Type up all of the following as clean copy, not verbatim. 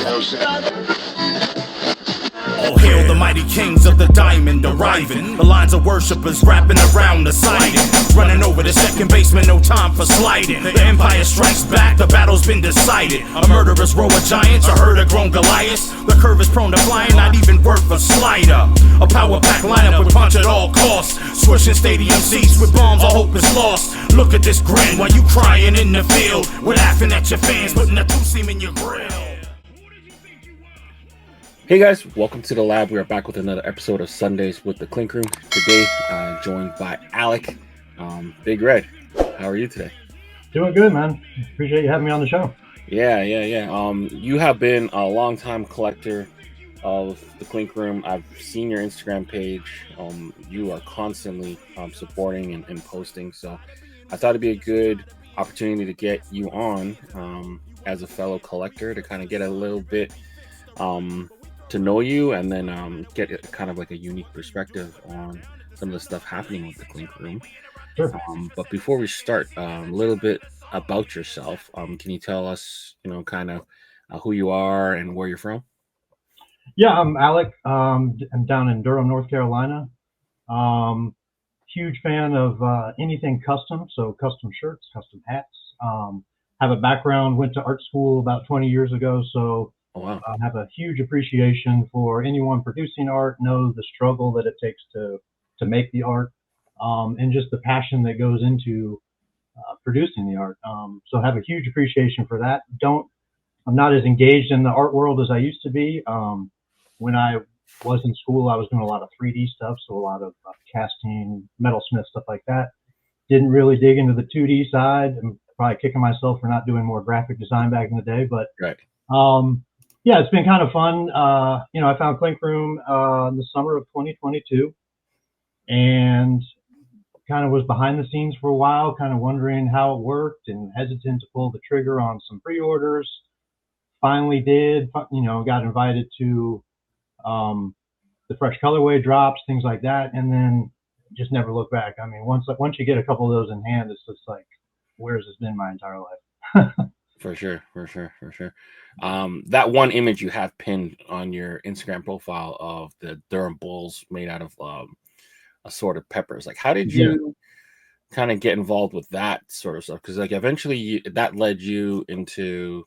All hail the mighty kings of the diamond arriving. The lines of worshippers wrapping around the siding. Running over the second baseman, no time for sliding. The empire strikes back, the battle's been decided. A murderous row of giants, a herd of grown Goliaths. The curve is prone to flying, not even worth a slider. A power pack lineup with punch at all costs. Swishing stadium seats with bombs, all hope is lost. Look at this grin while you crying in the field. We're laughing at your fans, putting a two-seam in your grill. Hey guys, welcome to the lab. We are back with another episode of Sundaze with the Clink Room. Today, joined by Alec, Big Red. How are you today? Doing good, man. Appreciate you having me on the show. Yeah. You have been a long-time collector of the Clink Room. I've seen your Instagram page. You are constantly supporting and posting. So I thought it'd be a good opportunity to get you on as a fellow collector to kind of get a little bit to know you, and then get kind of like a unique perspective on some of the stuff happening with the Clink Room. Sure. But before we start, a little bit about yourself. Can you tell us, kind of who you are and where you're from? Yeah, I'm Alec. I'm down in Durham, North Carolina. Huge fan of anything custom, so custom shirts, custom hats. Have a background, went to art school about 20 years ago, so Oh, wow. I have a huge appreciation for anyone producing art, know the struggle that it takes to make the art, and just the passion that goes into producing the art. So I have a huge appreciation for that. I'm not as engaged in the art world as I used to be. When I was in school, I was doing a lot of 3D stuff, so a lot of casting, metalsmith, stuff like that. Didn't really dig into the 2D side. I'm probably kicking myself for not doing more graphic design back in the day, but Right. Yeah, it's been kind of fun. I found Clink Room in the summer of 2022 and kind of was behind the scenes for a while, kind of wondering how it worked and hesitant to pull the trigger on some pre-orders. Finally did, got invited to the fresh colorway drops, things like that, and then just never looked back. I mean, once you get a couple of those in hand, it's just like, where's this been my entire life? For sure. That one image you have pinned on your Instagram profile of the Durham Bulls made out of assorted peppers. Like, how did you kind of get involved with that sort of stuff? Because like eventually that led you into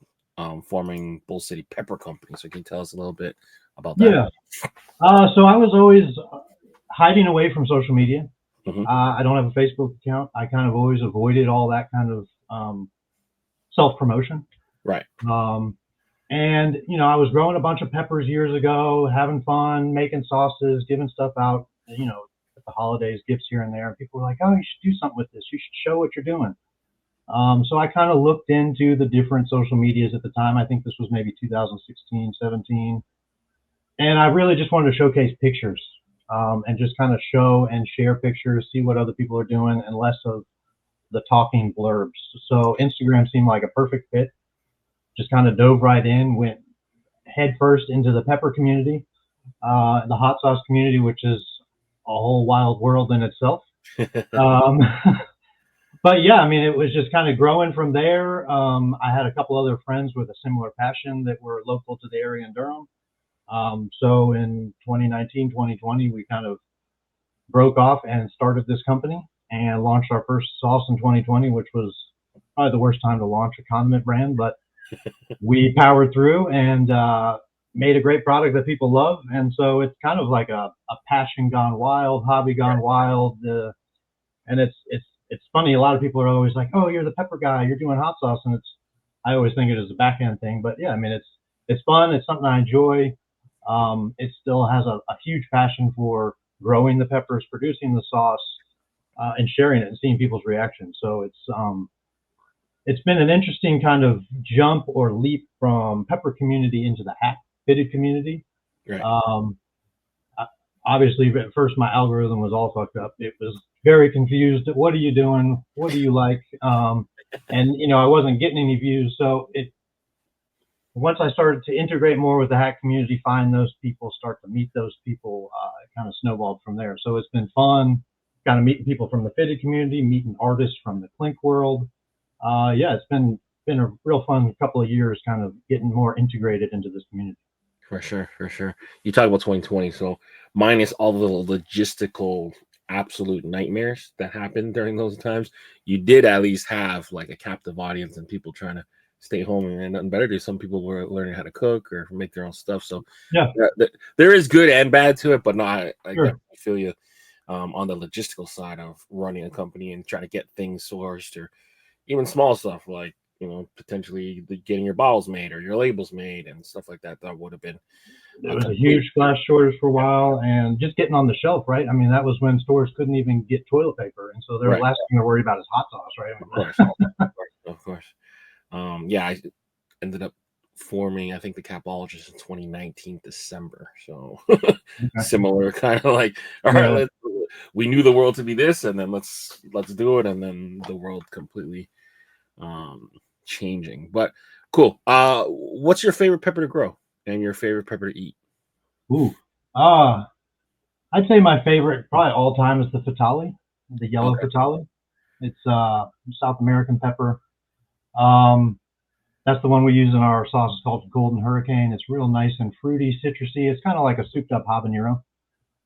forming Bull City Pepper Company. So can you tell us a little bit about that? Yeah. So I was always hiding away from social media. Mm-hmm. I don't have a Facebook account. I kind of always avoided all that kind of self-promotion. Right. And, I was growing a bunch of peppers years ago, having fun, making sauces, giving stuff out, at the holidays, gifts here and there. And people were like, oh, you should do something with this. You should show what you're doing. So I kind of looked into the different social medias at the time. I think this was maybe 2016, 17. And I really just wanted to showcase pictures and just kind of show and share pictures, see what other people are doing, and less of the talking blurbs. So Instagram seemed like a perfect fit. Just kind of dove right in, went head first into the pepper community, the hot sauce community, which is a whole wild world in itself. But yeah, I mean, it was just kind of growing from there. I had a couple other friends with a similar passion that were local to the area in Durham. So in 2019, 2020, we kind of broke off and started this company and launched our first sauce in 2020, which was probably the worst time to launch a condiment brand, but we powered through and made a great product that people love. And so it's kind of like a passion gone wild, hobby gone wild. And it's funny. A lot of people are always like, oh, you're the pepper guy, you're doing hot sauce. And I always think it is a back end thing, but yeah, I mean, it's fun. It's something I enjoy. It still has a huge passion for growing the peppers, producing the sauce, and sharing it and seeing people's reactions. So it's been an interesting kind of jump or leap from pepper community into the hat fitted community. Right. Obviously, at first my algorithm was all fucked up. It was very confused. What are you doing? What do you like? And I wasn't getting any views. So once I started to integrate more with the hat community, find those people, start to meet those people, it kind of snowballed from there. So it's been fun, kind of meeting people from the fitted community, meeting artists from the Clink world. It's been been a real fun couple of years, kind of getting more integrated into this community. For sure, for sure. You talk about 2020, so minus all the logistical absolute nightmares that happened during those times, you did at least have like a captive audience and people trying to stay home and nothing better to do. Some people were learning how to cook or make their own stuff. So Yeah, there is good and bad to it, but no, I sure. definitely feel you on the logistical side of running a company and trying to get things sourced or even small stuff like, you know, potentially getting your bottles made or your labels made and stuff like that. That would have been There was a huge glass shortage for a while, and just getting on the shelf, right? I mean, that was when stores couldn't even get toilet paper, and so their Right. last thing they're worried about is hot sauce, right? Of course, of course. Yeah, I ended up forming, I think, the Capologist in 2019 December. So Okay. similar kind of like, all right, we knew the world to be this, and then let's do it, and then the world completely changing. But cool. What's your favorite pepper to grow and your favorite pepper to eat? Ooh, I'd say my favorite, probably all time, is the Fatali, the yellow Fatali. It's South American pepper. That's the one we use in our sauce. It's called Golden Hurricane. It's real nice and fruity, citrusy. It's kind of like a souped up habanero.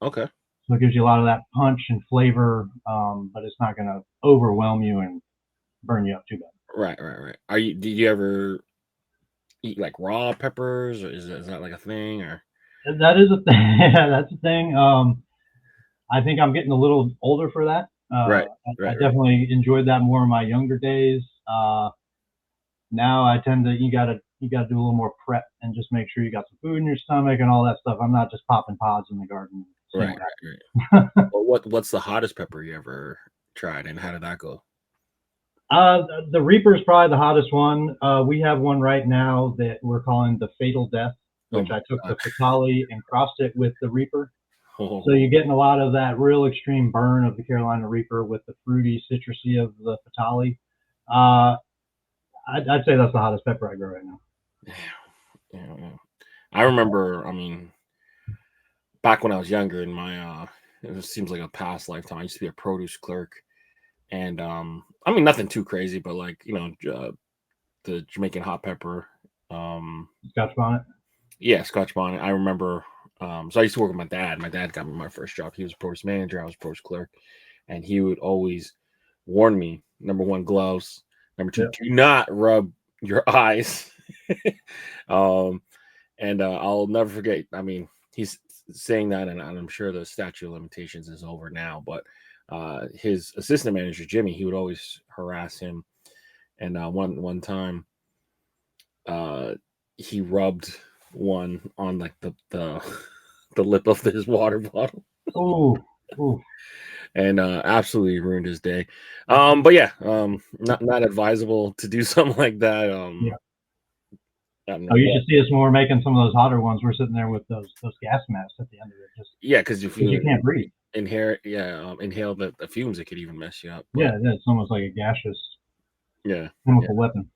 Okay. So it gives you a lot of that punch and flavor, but it's not going to overwhelm you and burn you up too bad. Right. Did you ever eat like raw peppers, or is that like a thing, or? That is a thing. That's a thing. I think I'm getting a little older for that. Right. I definitely enjoyed that more in my younger days. Now I tend to, you gotta do a little more prep and just make sure you got some food in your stomach and all that stuff. I'm not just popping pods in the garden. Right. Well, what's the hottest pepper you ever tried, and how did that go? The Reaper is probably the hottest one. We have one right now that we're calling the Fatal Death, which I took the Fatali and crossed it with the Reaper. So you're getting a lot of that real extreme burn of the Carolina Reaper with the fruity citrusy of the Fatali. I'd say that's the hottest pepper I grow right now. Yeah. I remember, I mean, back when I was younger in my, it seems like a past lifetime, I used to be a produce clerk. And I mean, nothing too crazy, but like, you know, the Jamaican hot pepper. Scotch bonnet? Yeah, Scotch bonnet. I remember, so I used to work with my dad. My dad got me my first job. He was a produce manager. I was a produce clerk. And he would always warn me, number one, gloves. Number two, do not rub your eyes. And I'll never forget. I mean, he's saying that, and I'm sure the statute of limitations is over now, but his assistant manager, Jimmy, he would always harass him. And one time he rubbed one on like the lip of his water bottle. Ooh. And absolutely ruined his day. But yeah, not advisable to do something like that. You should see us when we're making some of those hotter ones. We're sitting there with those gas masks at the end of it. Because if you can't breathe. Inhale the fumes, it could even mess you up. But, it's almost like a gaseous chemical weapon.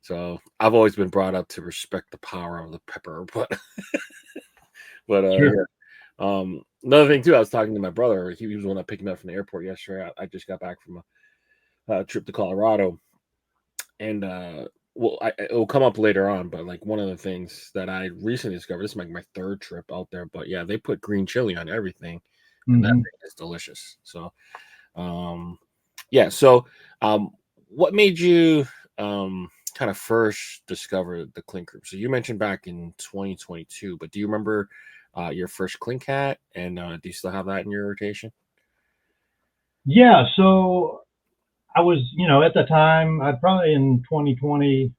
So I've always been brought up to respect the power of the pepper, but sure. Another thing too, I was talking to my brother. He was the one that picked me up from the airport yesterday. I just got back from a trip to Colorado, and it will come up later on. But like one of the things that I recently discovered, this is like my third trip out there. But yeah, they put green chili on everything, and that thing is delicious. So, So, what made you kind of first discover the Clink Room? So you mentioned back in 2022, but do you remember your first Clink hat, and do you still have that in your rotation? Yeah, so I was, at the time, probably in 2020,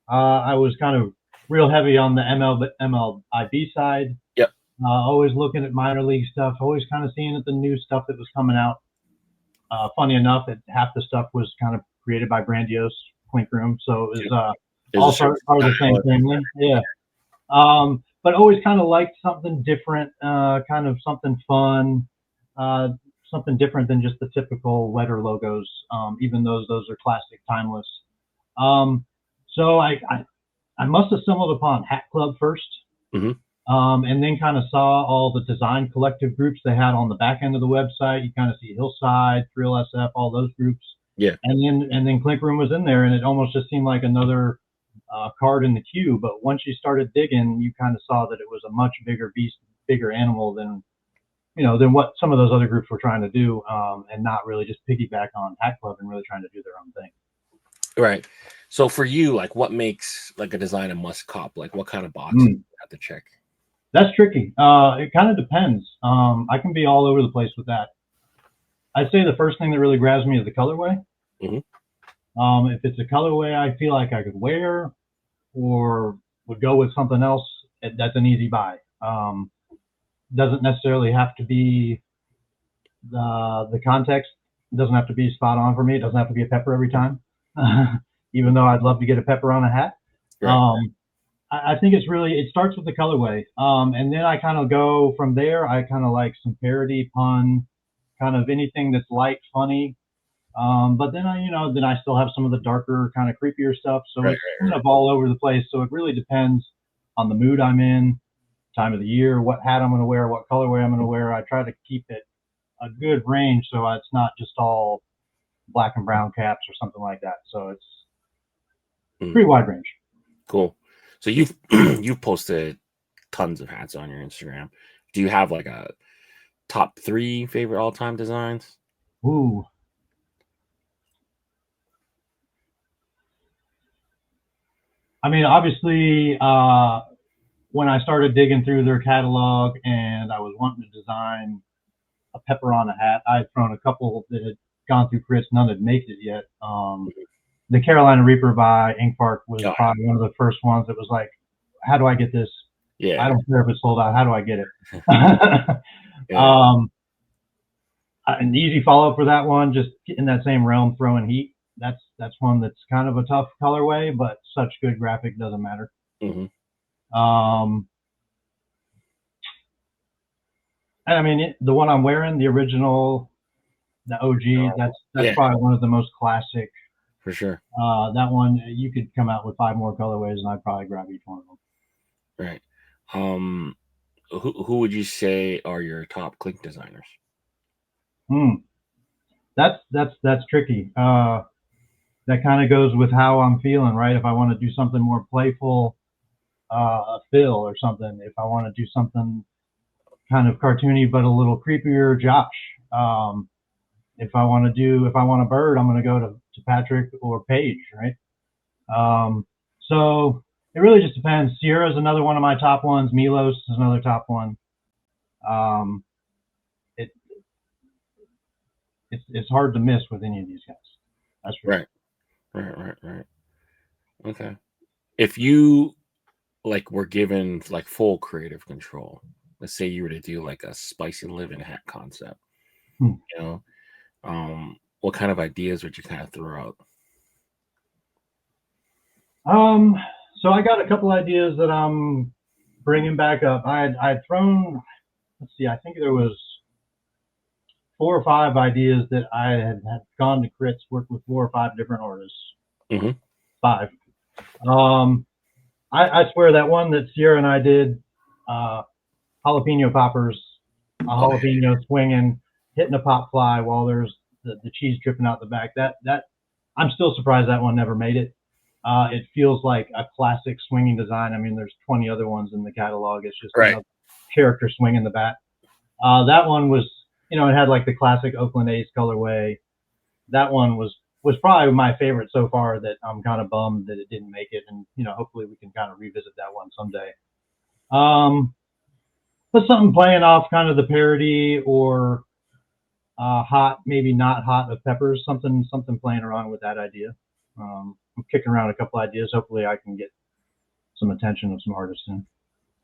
I was kind of real heavy on the MLIB side. Yep. Always looking at minor league stuff, always kind of seeing the new stuff that was coming out. Funny enough, half the stuff was kind of created by Grandiose Clink Room, so it was all part of the same family. Yeah. But always kind of liked something different, kind of something fun, something different than just the typical letter logos, even though those are classic, timeless. So I must have stumbled upon Hat Club first, and then kind of saw all the design collective groups they had on the back end of the website. You kind of see Hillside, Thrill SF, all those groups. Yeah. And then Clink Room was in there, and it almost just seemed like another card in the queue. But once you started digging, you kind of saw that it was a much bigger beast, bigger animal than than what some of those other groups were trying to do, and not really just piggyback on Hat Club and really trying to do their own thing. Right. So for you, like, what makes like a design a must cop? Like, what kind of boxes do you have to check? That's tricky. It kind of depends. I can be all over the place with that. I'd say the first thing that really grabs me is the colorway. If it's a colorway I feel like I could wear or would go with something else, that's an easy buy. Doesn't necessarily have to be the context. It doesn't have to be spot on for me. It doesn't have to be a pepper every time, even though I'd love to get a pepper on a hat. Right. I think it starts with the colorway. And then I kind of go from there. I kind of like some parody, pun, kind of anything that's light, funny. But then I still have some of the darker, kind of creepier stuff. So it's kind of all over the place. So it really depends on the mood I'm in, time of the year, what hat I'm going to wear, what colorway I'm going to wear. I try to keep it a good range so it's not just all black and brown caps or something like that. So it's pretty wide range. Cool. So you've posted tons of hats on your Instagram. Do you have like a top 3 favorite all-time designs? Ooh. I mean, obviously, when I started digging through their catalog and I was wanting to design a pepper on a hat, I had thrown a couple that had gone through Critz, none had made it yet. The Carolina Reaper by Ink Park was probably one of the first ones that was like, how do I get this? Yeah. I don't care if it's sold out. How do I get it? An easy follow-up for that one, just in that same realm, throwing heat. That's one that's kind of a tough colorway, but such good graphic doesn't matter. And I mean, the one I'm wearing, the original, the OG, that's probably one of the most classic. For sure. That one, you could come out with 5 more colorways, and I'd probably grab each one of them. Right. Who would you say are your top Clink designers? That's tricky. That kind of goes with how I'm feeling, right? If I want to do something more playful, Phil or something. If I want to do something kind of cartoony but a little creepier, Josh. If I want a bird, I'm going to go to Patrick or Paige, right? So it really just depends. Sierra's another one of my top ones. Milos is another top one. It's hard to miss with any of these guys. That's right. Right. Okay. If you were given like full creative control, let's say you were to do like a spicy living hat concept, what kind of ideas would you kind of throw out? So I got a couple ideas that I'm bringing back up. I'd thrown, let's see, I think there was 4 or 5 ideas that I had gone to Critz, worked with 4 or 5 different artists. 5. I swear that one that Sierra and I did, jalapeno poppers, a jalapeno swinging, hitting a pop fly while there's the cheese dripping out the back. That I'm still surprised that one never made it. It feels like a classic swinging design. I mean, there's 20 other ones in the catalog. It's just another character swinging the bat. That one was, it had like the classic Oakland A's colorway. That one was probably my favorite so far. That I'm kind of bummed that it didn't make it, and hopefully we can kind of revisit that one someday. But something playing off kind of the parody or hot, maybe not hot of peppers. Something playing around with that idea. I'm kicking around a couple ideas. Hopefully I can get some attention of some artists in.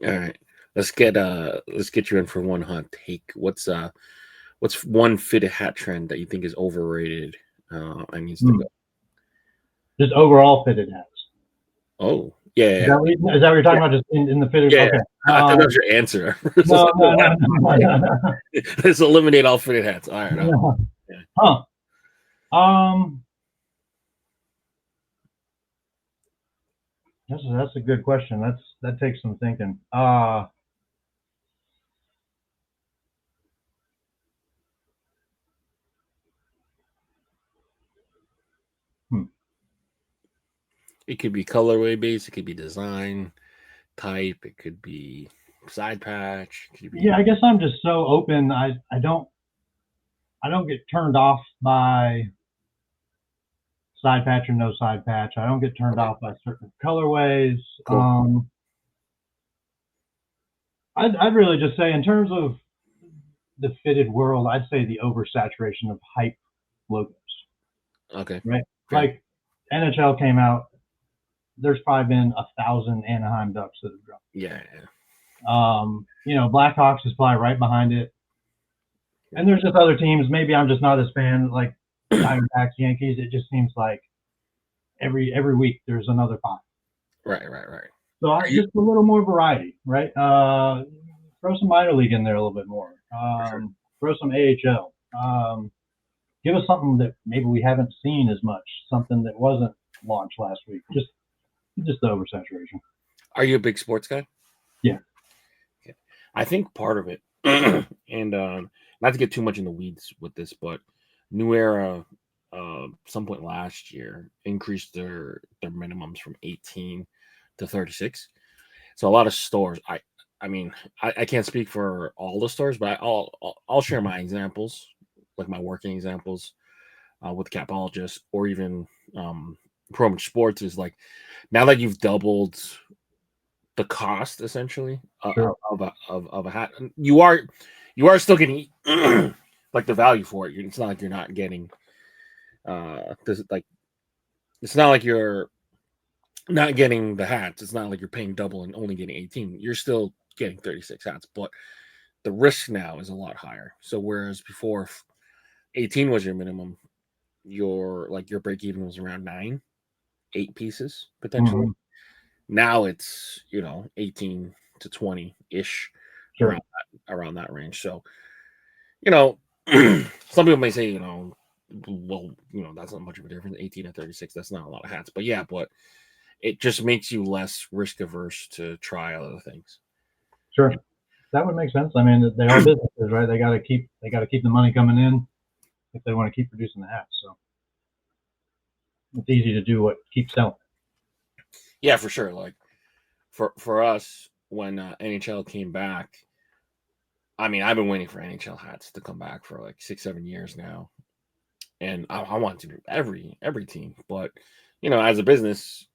All right, let's get you in for one hot take. What's one fitted hat trend that you think is overrated and needs to go? Just overall fitted hats. Oh, yeah. Is that what you're talking about? Just in the fitted? Yeah. Okay. I thought that was your answer. No. Let's eliminate all fitted hats. All right. That's a good question. That takes some thinking. It could be colorway based. It could be design type. It could be side patch. It could be, Yeah, I guess I'm just so open. I don't get turned off by side patch or no side patch. I don't get turned okay, off by certain colorways. cool. I'd really just say in terms of the fitted world, I'd say the oversaturation of hype logos, Okay. right? Fair. Like NHL came out, there's probably been 1,000 Anaheim Ducks that have dropped. Yeah. Blackhawks is probably right behind it. And there's just other teams. Maybe I'm just not as fan like Diamondbacks, Yankees. It just seems like every week there's another pop. Right. So just a little more variety, right? Throw some minor league in there a little bit more. Sure. Throw some AHL. Give us something that maybe we haven't seen as much. Something that wasn't launched last week. Just the oversaturation. Are you a big sports guy? Yeah. Okay. I think part of it, and not to get too much in the weeds with this, but New Era, some point last year, increased their minimums from 18 to 36. So a lot of stores, I mean, I can't speak for all the stores, but I'll share my examples, like my working examples with capologists, or even Pro Much Sports is like, now that you've doubled the cost essentially Sure. of a hat, you are still getting like the value for it. It's not like you're not getting it's not like you're not getting the hats. It's not like you're paying double and only getting 18. You're still getting 36 hats, but the risk now is a lot higher. So whereas before, if 18 was your minimum, your break even was around 8 pieces potentially. Mm-hmm. Now it's 18 to 20 ish, Sure. around that range. So some people may say well, that's not much of a difference. 18 to 36, that's not a lot of hats, but it just makes you less risk averse to try other things. Sure, that would make sense. I mean, they are businesses, right? They got to keep the money coming in if they want to keep producing the hats. So it's easy to do what keeps selling. Yeah, for sure. Like for us, when NHL came back, I mean, I've been waiting for NHL hats to come back for like 6-7 years now, and I want to do every team, but as a business,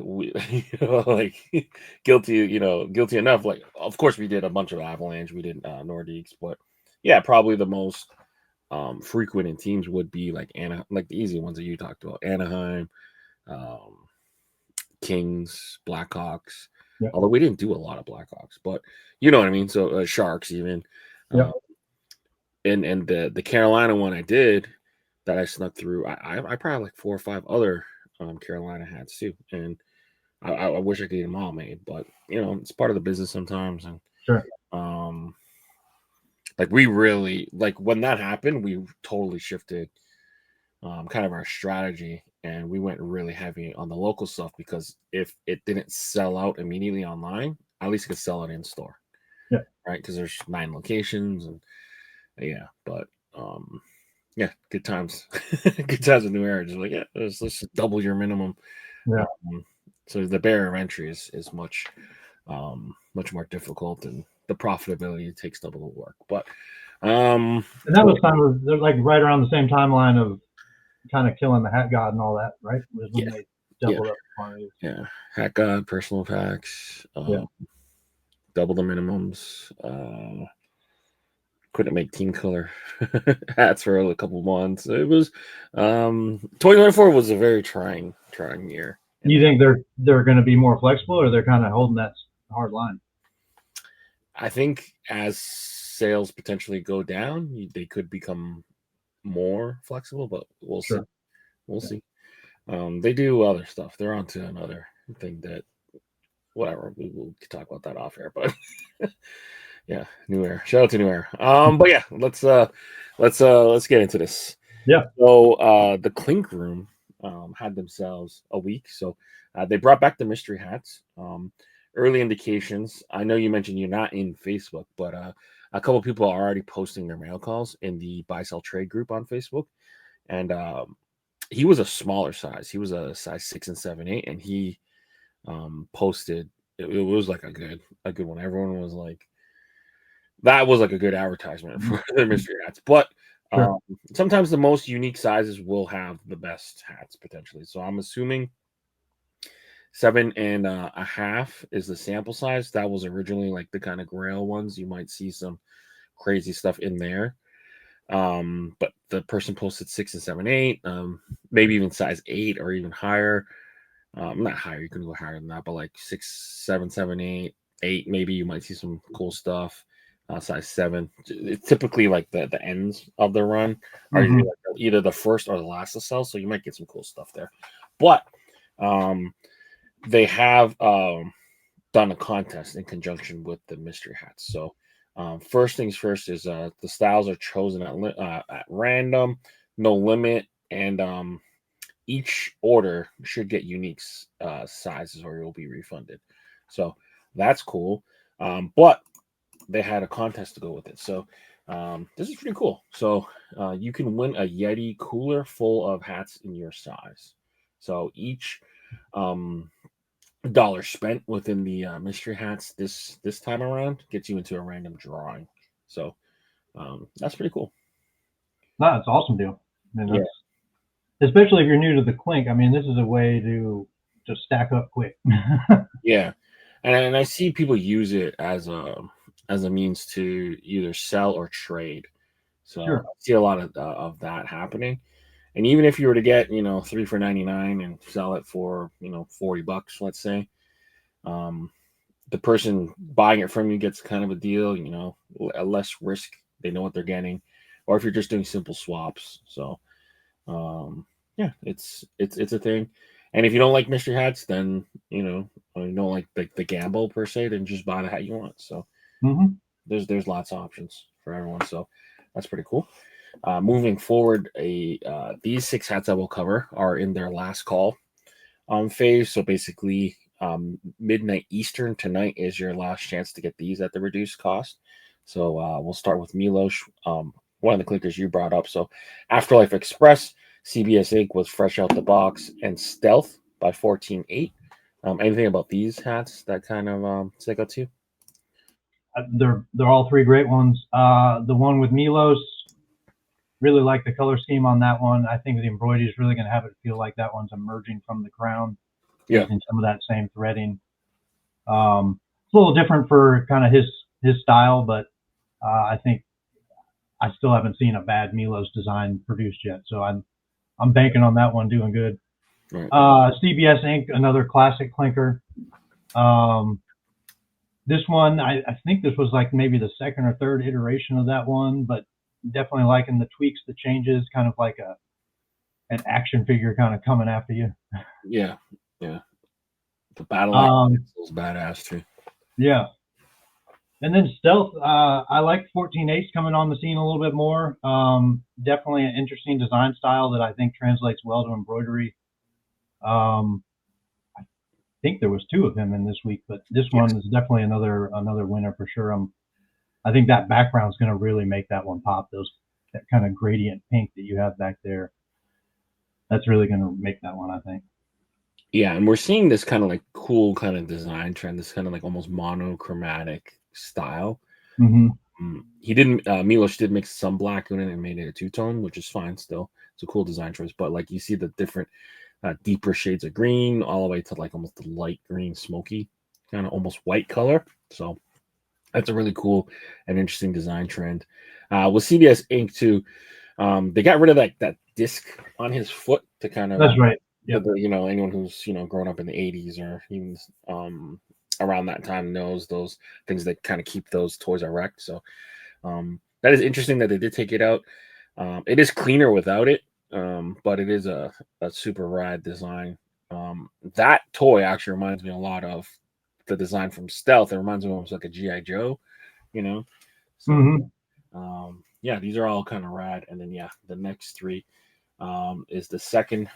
we like guilty enough. Like, of course, we did a bunch of Avalanche, we did Nordiques, but probably the most frequent in teams would be like like the easy ones that you talked about: Anaheim, Kings, Blackhawks. Yep. Although we didn't do a lot of Blackhawks, but you know what I mean. So Sharks even, Yep. And the Carolina one I did that I snuck through. I probably have like 4 or 5 other Carolina hats too, and I wish I could get them all made, but it's part of the business sometimes. And Sure. like we really, like when that happened, we totally shifted kind of our strategy, and we went really heavy on the local stuff, because if it didn't sell out immediately online, at least it could sell it in store. Yeah. Right, because there's 9 locations, and but good times. Good times with New Era. Just like, let's just double your minimum. Yeah. So the barrier of entry is much more difficult, and the profitability takes double the work. But and that was kind of, they're like right around the same timeline of kind of killing the hat god and all that, right? Was when they doubled up quantities. Yeah, hat god, personal packs, double the minimums. Couldn't make team color hats for a couple months. It was 2024 was a very trying year. You think they're going to be more flexible, or they're kind of holding that hard line? I think as sales potentially go down, they could become more flexible, but we'll see. We'll see. They do other stuff. They're onto another thing that, whatever, we'll talk about that off air, but yeah, New Era. Shout out to New Era. But let's get into this. Yeah. So the Clink Room had themselves a week, so they brought back the mystery hats. Early indications. I know you mentioned you're not in Facebook, but a couple people are already posting their mail calls in the buy sell trade group on Facebook, and he was a smaller size. He was a size 6 and 7, 8, and he posted. It was like a good one. Everyone was like, that was like a good advertisement for the mystery hats. But Sure. sometimes the most unique sizes will have the best hats potentially. So I'm assuming 7.5 is the sample size. That was originally like the kind of grail ones. You might see some crazy stuff in there. But the person posted 6 and 7, 8, maybe even size 8 or even higher. Not higher, you can go higher than that, but like 6, 7, 7, 8, 8, maybe you might see some cool stuff. Size 7. It's typically like the ends of the run are usually like either the first or the last to sell, so you might get some cool stuff there. But they have done a contest in conjunction with the mystery hats. So first things first is the styles are chosen at random, no limit, and each order should get unique sizes or you'll be refunded. So that's cool. But they had a contest to go with it. So this is pretty cool. So you can win a Yeti Cooler full of hats in your size. So each dollar spent within the mystery hats this time around gets you into a random drawing. So that's pretty cool. No, it's an awesome deal. I mean, especially if you're new to the Clink. I mean, this is a way to stack up quick. Yeah, and I see people use it as a means to either sell or trade. So Sure. I see a lot of that happening. And even if you were to get 3 for $99 and sell it for $40, let's say, the person buying it from you gets kind of a deal, a less risk. They know what they're getting, or if you're just doing simple swaps. So yeah, it's a thing. And if you don't like mystery hats, then or you don't like the gamble per se, then just buy the hat you want. So there's lots of options for everyone. So that's pretty cool. Moving forward, these 6 hats I will cover are in their last call phase. So basically, midnight Eastern tonight is your last chance to get these at the reduced cost. So we'll start with Milos, one of the clickers you brought up. So Afterlife Express, CBS Ink was fresh out the box, and Stealth by 14.8. Anything about these hats that kind of stick out to you? They're all 3 great ones. The one with Milos, really like the color scheme on that one. I think the embroidery is really going to have it feel like that one's emerging from the crown, using some of that same threading. It's a little different for kind of his style, but I think I still haven't seen a bad Milos design produced yet. So I'm banking on that one doing good. Right. CBS Ink, another classic clinker. This one, I think this was like maybe the 2nd or 3rd iteration of that one, but definitely liking the tweaks, the changes, kind of like an action figure kind of coming after you. Yeah. The battle is badass too. Yeah. And then Stealth, I like 14.8 coming on the scene a little bit more. Definitely an interesting design style that I think translates well to embroidery. I think there was 2 of them in this week, but this one is definitely another winner for sure. I think that background is going to really make that one pop. That kind of gradient pink that you have back there, that's really going to make that one, I think. Yeah, and we're seeing this kind of like cool kind of design trend, this kind of like almost monochromatic style. He didn't Milos did mix some black in it and made it a 2-tone, which is fine still. It's a cool design choice, but like you see the different deeper shades of green all the way to like almost the light green smoky kind of almost white color. So that's a really cool and interesting design trend. With CBS Ink too, they got rid of that disc on his foot to kind of that's right. Yep. Anyone who's grown up in the 80s or even around that time knows those things that kind of keep those toys erect. So that is interesting that they did take it out. It is cleaner without it, but it is a super rad design. That toy actually reminds me a lot of the design from Stealth. It reminds me almost like a G.I. Joe, So, yeah, these are all kind of rad. And then the next 3 is the second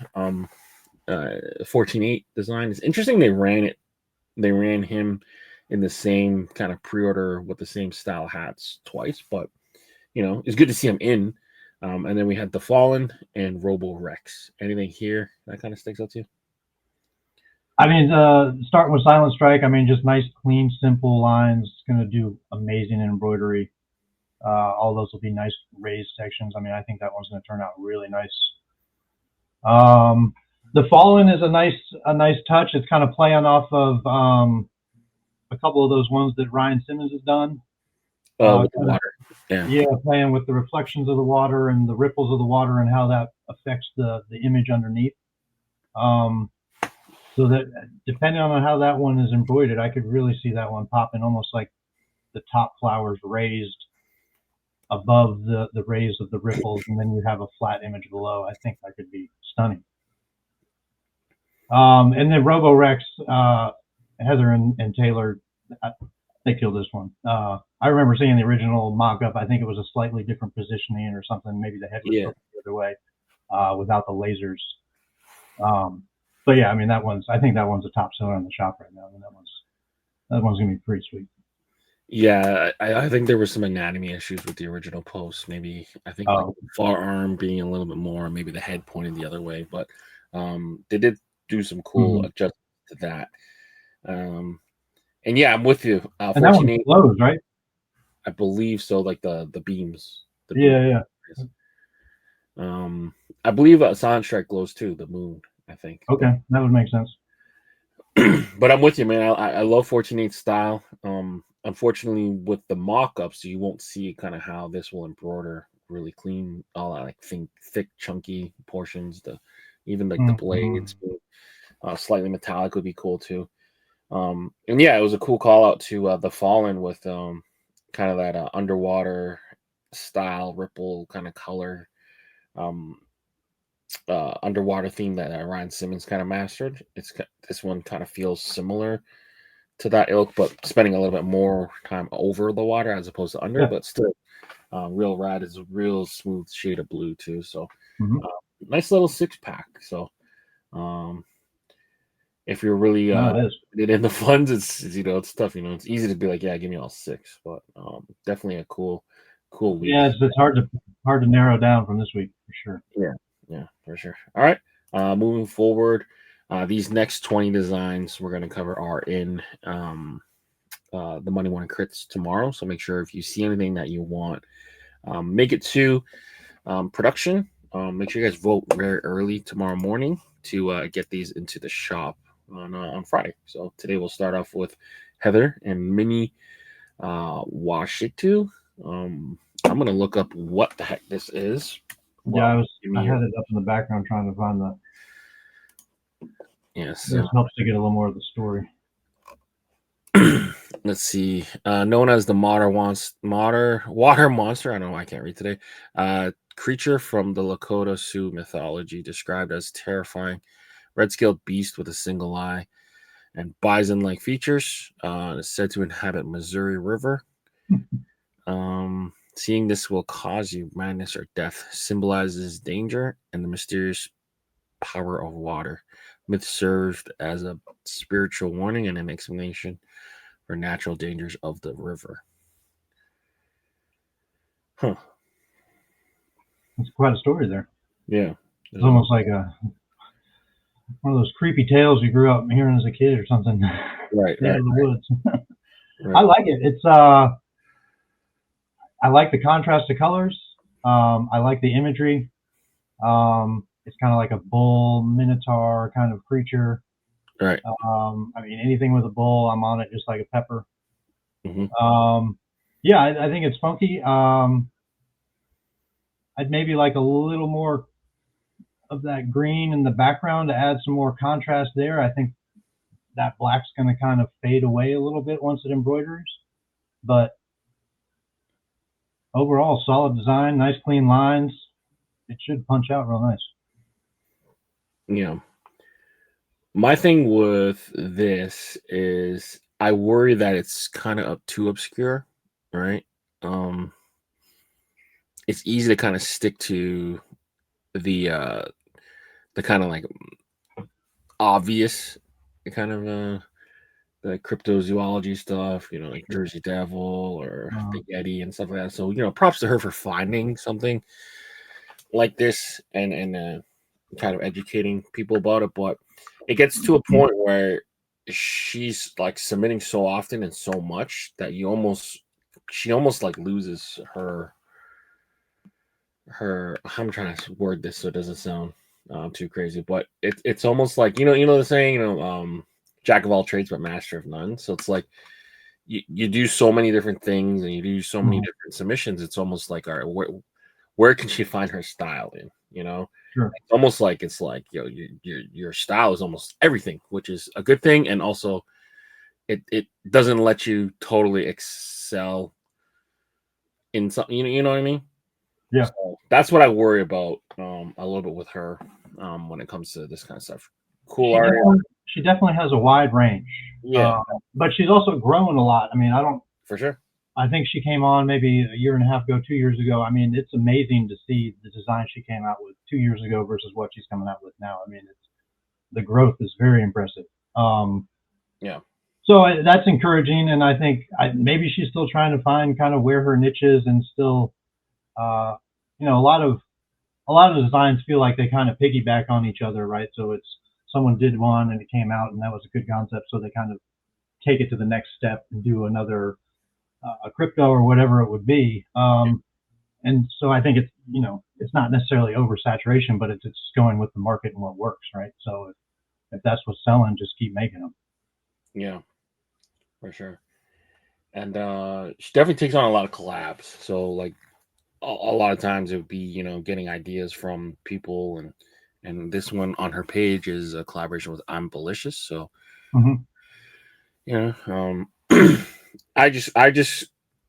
14.8 design. It's interesting they ran him in the same kind of pre-order with the same style hats twice, but it's good to see him in. And then we had the Fallen and Robo Rex. Anything here that kind of sticks out to you? I mean, starting with Silent Strike, I mean, just nice, clean, simple lines. It's going to do amazing in embroidery. All those will be nice raised sections. I mean, I think that one's going to turn out really nice. The Fallen is a nice touch. It's kind of playing off of a couple of those ones that Ryan Simmons has done. With the water. Yeah, playing with the reflections of the water and the ripples of the water and how that affects the image underneath. So that depending on how that one is embroidered, I could really see that one popping almost like the top flowers raised above the rays of the ripples, and then you have a flat image below. I think that could be stunning. And then Robo Rex, Heather and Taylor, they killed this one. I remember seeing the original mock-up. I think it was a slightly different positioning or something. Maybe the head was the other way without the lasers. But yeah, I mean I think that one's a top seller in the shop right now. I mean, that one's gonna be pretty sweet. Yeah, I think there were some anatomy issues with the original post. Maybe I think like the far arm being a little bit more, maybe the head pointing the other way. But they did do some cool adjustments to that. And yeah, I'm with you. And that one flows, right? I believe so. Like the beams. Yeah. I believe Silent Strike glows too. The moon, I think. Okay, that would make sense. But I'm with you, man. I love 14.8 style. Unfortunately, with the mock-ups, you won't see kind of how this will embroider really clean. All that like thick, chunky portions. Even like the blades, slightly metallic would be cool too. And yeah, it was a cool call out to the Fallen with kind of that underwater style ripple kind of color. Underwater theme that Ryan Simmons kind of mastered. This one kind of feels similar to that ilk, but spending a little bit more time over the water as opposed to under. But still, real rad is a real smooth shade of blue too. So nice little 6-pack. So if you're really in the funds, it's tough. It's easy to be like, yeah, give me all 6, but definitely a cool week. Yeah, it's hard to narrow down from this week for sure. Yeah, for sure. All right. Moving forward, these next 20 designs we're going to cover are in the Monday Morning Critz tomorrow. So make sure if you see anything that you want, make it to production. Make sure you guys vote very early tomorrow morning to get these into the shop on Friday. So today we'll start off with Heather and Mini Washitu. I'm going to look up what the heck this is. Yeah, I had it up in the background trying to find the. Yes, this helps to get a little more of the story. Let's see. Known as the water monster. I don't know why I can't read today. Creature from the Lakota Sioux mythology, described as terrifying, red-scaled beast with a single eye and bison-like features. Is said to inhabit Missouri River. Seeing this will cause you madness or death. Symbolizes danger and the mysterious power of water. Myth served as a spiritual warning and an explanation for natural dangers of the river. Huh. That's quite a story there. Yeah. It's almost like one of those creepy tales you grew up hearing as a kid or something. Right. Out of the woods. Right. I like it. It's I like the contrast of colors. I like the imagery. It's kind of like a bull minotaur kind of creature. Right. I mean, anything with a bull, I'm on it just like a pepper. Yeah, I think it's funky. I'd maybe like a little more of that green in the background to add some more contrast there. I think that black's going to kind of fade away a little bit once it embroiders. But overall, solid design, nice clean lines. It should punch out real nice. Yeah. My thing with this is I worry that it's kind of too obscure, right? It's easy to kind of stick to the kind of like obvious kind of the cryptozoology stuff, like Jersey Devil or the Yeti and stuff like that. So, props to her for finding something like this and kind of educating people about it, but it gets to a point where she's like submitting so often and so much that she almost like loses her. I'm trying to word this so it doesn't sound too crazy, but it's almost like you know the saying, jack of all trades but master of none. So it's like you do so many different things and you do so many different submissions. It's almost like, all right, where can she find her style in? Sure. It's almost like your style is almost everything, which is a good thing, and also it doesn't let you totally excel in something. You know what I mean? Yeah. So that's what I worry about a little bit with her when it comes to this kind of stuff. Cool art. She definitely has a wide range. Yeah. But she's also grown a lot. I mean, For sure. I think she came on maybe a year and a half ago, 2 years ago. I mean, it's amazing to see the design she came out with 2 years ago versus what she's coming out with now. I mean, the growth is very impressive. Yeah. So that's encouraging, and I think maybe she's still trying to find kind of where her niche is, and still, a lot of the designs feel like they kind of piggyback on each other, right? So it's someone did one and it came out and that was a good concept, so they kind of take it to the next step and do another a crypto or whatever it would be. And so I think it's not necessarily oversaturation, but it's going with the market and what works, right? So if that's what's selling, just keep making them. Yeah, for sure. And she definitely takes on a lot of collabs. So like a lot of times it would be, getting ideas from people, and this one on her page is a collaboration with I'm Malicious. So I just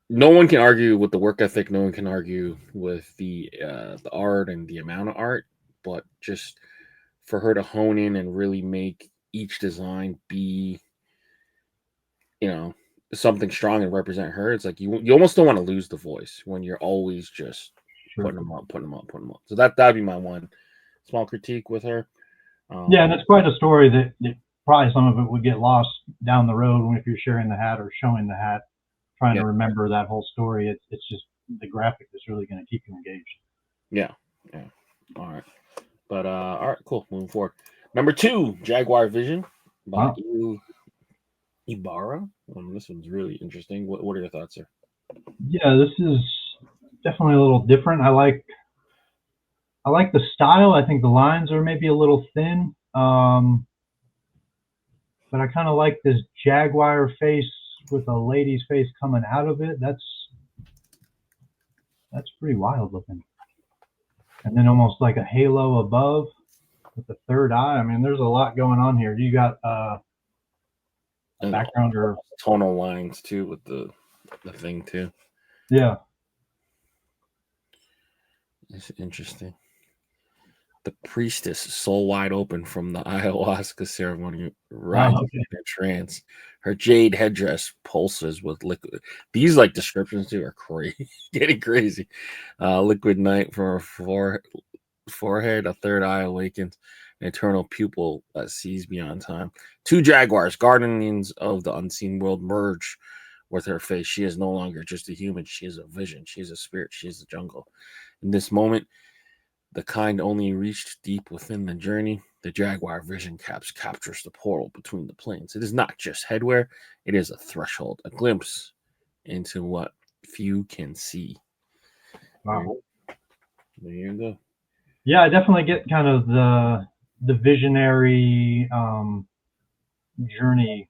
no one can argue with the work ethic. No one can argue with the art and the amount of art, but just for her to hone in and really make each design be, something strong and represent her. It's like you almost don't want to lose the voice when you're always just putting them up. So that'd be my one small critique with her. Yeah, and it's quite a story that probably some of it would get lost down the road if you're sharing the hat or showing the hat, trying to remember that whole story. It's just the graphic that's really going to keep you engaged. Yeah. All right. But all right, cool. Moving forward. Number 2, Jaguar Vision by Ibarra. This one's really interesting. What are your thoughts here? Yeah, this is definitely a little different. I like the style. I think the lines are maybe a little thin. But I kind of like this jaguar face with a lady's face coming out of it. That's pretty wild looking. And then almost like a halo above with the third eye. I mean, there's a lot going on here. You got a background or tonal lines too with the thing too. Yeah. It's interesting. The priestess, soul wide open from the ayahuasca ceremony, rising in a trance. Her jade headdress pulses with liquid. These like descriptions too are crazy, getting crazy. Liquid night from her forehead, a third eye awakens, an eternal pupil that sees beyond time. 2 jaguars, guardians of the unseen world, merge with her face. She is no longer just a human. She is a vision. She is a spirit. She is the jungle. In this moment, the kind only reached deep within the journey. The jaguar vision captures the portal between the planes. It is not just headwear. It is a threshold, a glimpse into what few can see. Wow. There you go. Yeah, I definitely get kind of the visionary journey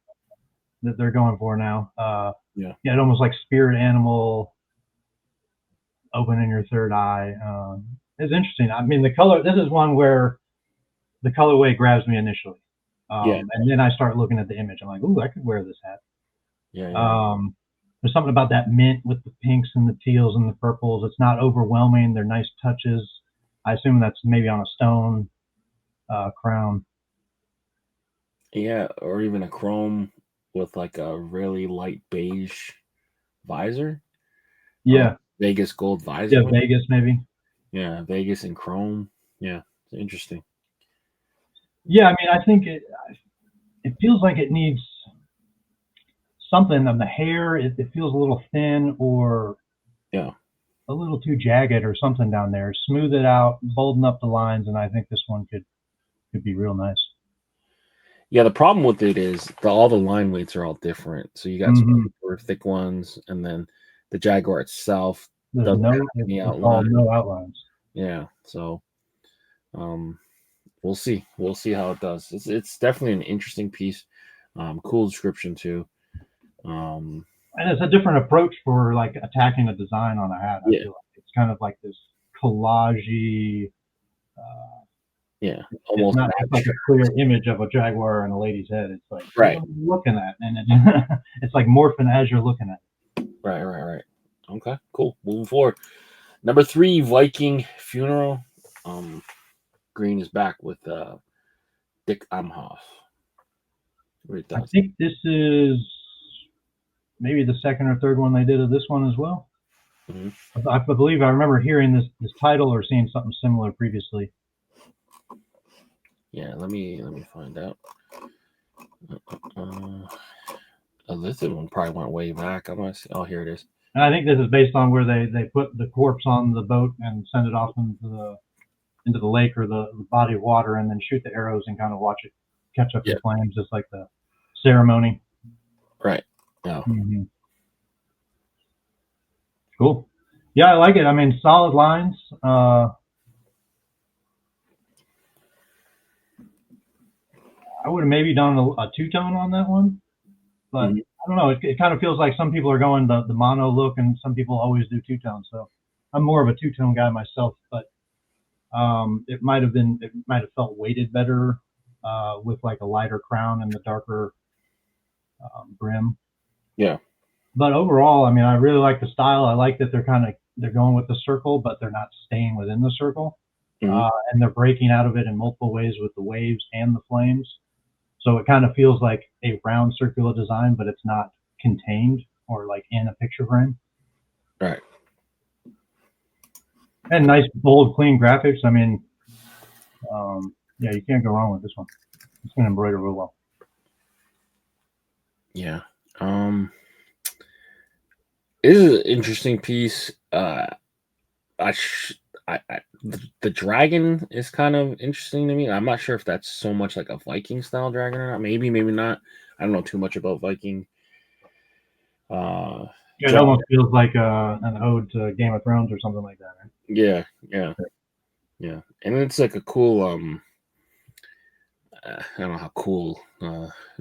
that they're going for now. It almost like spirit animal opening your third eye. It's interesting. I mean, the color, this is one where the colorway grabs me initially. And then I start looking at the image. I'm like, ooh, I could wear this hat. There's something about that mint with the pinks and the teals and the purples. It's not overwhelming. They're nice touches. I assume that's maybe on a stone crown. Yeah, or even a chrome with like a really light beige visor. Yeah. Vegas gold visor. Yeah, Vegas maybe. Yeah, Vegas and chrome. Yeah, it's interesting. Yeah, I mean, I think it feels like it needs something on the hair. It feels a little thin, or a little too jagged or something down there. Smooth it out, bolden up the lines, and I think this one could be real nice. Yeah, the problem with it is all the line weights are all different. So you got Mhm. super thick ones, and then the Jaguar itself There's doesn't have no, any it's all outline. no outlines. Yeah, so we'll see. We'll see how it does. It's definitely an interesting piece. Cool description too. And it's a different approach for like attacking a design on a hat. I Yeah, feel like it's kind of like this collagey. Uh, yeah, it's almost not just like a clear image of a jaguar and a lady's head. It's like right, what are you looking at, and it's like morphing as you're looking at it. right. Okay, cool. Moving forward. Number 3, Viking Funeral. Green is back with Dick Amhoff. What are your I thoughts? think this is maybe the second or third one they did of this one as well. Mhm. I believe I remember hearing this title or seeing something similar previously. Yeah, let me find out. This one probably went way back. I'm gonna see. Oh, here it is. And I think this is based on where they put the corpse on the boat and send it off into the lake or the body of water, and then shoot the arrows and kind of watch it catch up in flames, just like the ceremony. Right. Yeah. Mm-hmm. Cool. Yeah, I like it. I mean, solid lines. I would have maybe done a two-tone on that one, but Mhm. I don't know. It kind of feels like some people are going the mono look, and some people always do two-tone. So I'm more of a two-tone guy myself, but it might have felt weighted better with like a lighter crown and the darker brim. Yeah. But overall, I mean, I really like the style. I like that they're going with the circle, but they're not staying within the circle, Mhm. and they're breaking out of it in multiple ways with the waves and the flames. So it kind of feels like a round circular design, but it's not contained or like in a picture frame. Right. And nice, bold, clean graphics. I mean, yeah, you can't go wrong with this one. It's going to embroider real well. Yeah. This is an interesting piece. The dragon is kind of interesting to me. I'm not sure if that's so much like a Viking style dragon or not. Maybe not. I don't know too much about Viking. It Dragon. almost feels like an ode to Game of Thrones or something like that, right? Yeah. And it's like a cool I don't know how cool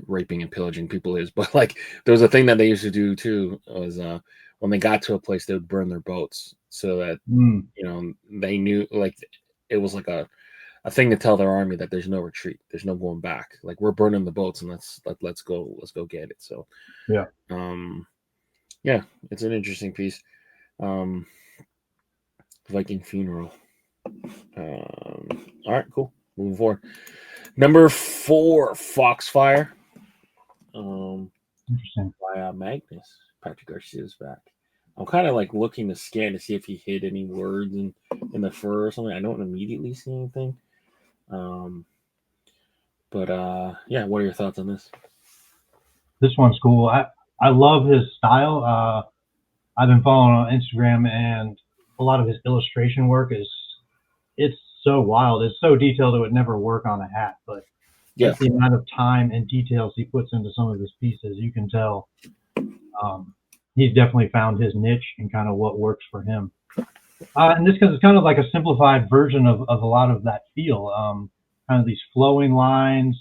raping and pillaging people is, but like there was a thing that they used to do too was when they got to a place they would burn their boats so that they knew, like it was like a thing to tell their army that there's no retreat, there's no going back, like we're burning the boats and let's go get it. So yeah, it's an interesting piece. Viking Funeral. All right, cool, moving forward. Number 4, Foxfire. interesting. By Magnus. Patrick Garcia's back. I'm kind of like looking to scan to see if he hid any words in the fur or something. I don't immediately see anything. But yeah, what are your thoughts on this? This one's cool. I love his style. I've been following on Instagram, and a lot of his illustration work it's so wild. It's so detailed it would never work on a hat, but just the amount of time and details he puts into some of his pieces, you can tell he's definitely found his niche and kind of what works for him. And this is kind of like a simplified version of a lot of that feel. Kind of these flowing lines,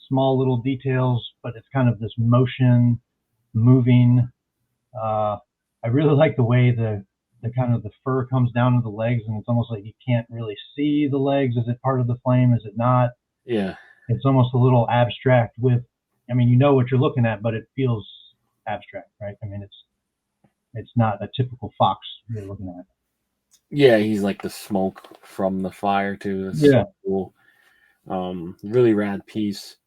small little details, but it's kind of this motion, moving. I really like the way the kind of the fur comes down to the legs, and it's almost like you can't really see the legs. Is it part of the flame? Is it not? Yeah. It's almost a little abstract I mean, you know what you're looking at, but it feels abstract, right? I mean, it's not a typical fox you're looking at. Yeah, he's like the smoke from the fire too. That's yeah. So cool. Really rad piece.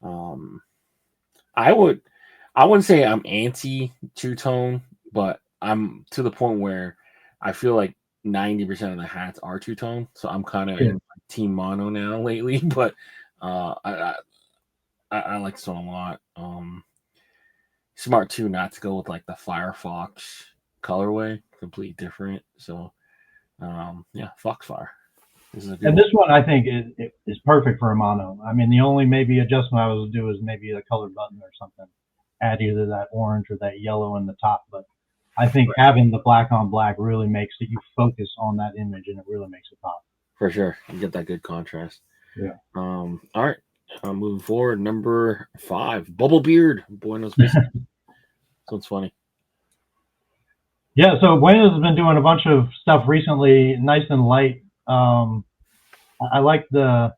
I wouldn't say I'm anti two-tone, but I'm to the point where I feel like 90% of the hats are two-tone, so I'm kind of in team mono now lately. But I like this one a lot. Smart too not to go with like the Firefox colorway, completely different. So, yeah, Foxfire. This is a good And one. this one I think is perfect for a mono. I mean, the only maybe adjustment I would do is maybe a colored button or something. Add either that orange or that yellow in the top. But I think having the black on black really makes it, you focus on that image and it really makes it pop. For sure. You get that good contrast. Yeah. All right. Moving forward, number 5, Bubble Beard, Buenos Vistas. So it's funny. Yeah, so Buenos has been doing a bunch of stuff recently, nice and light. I like the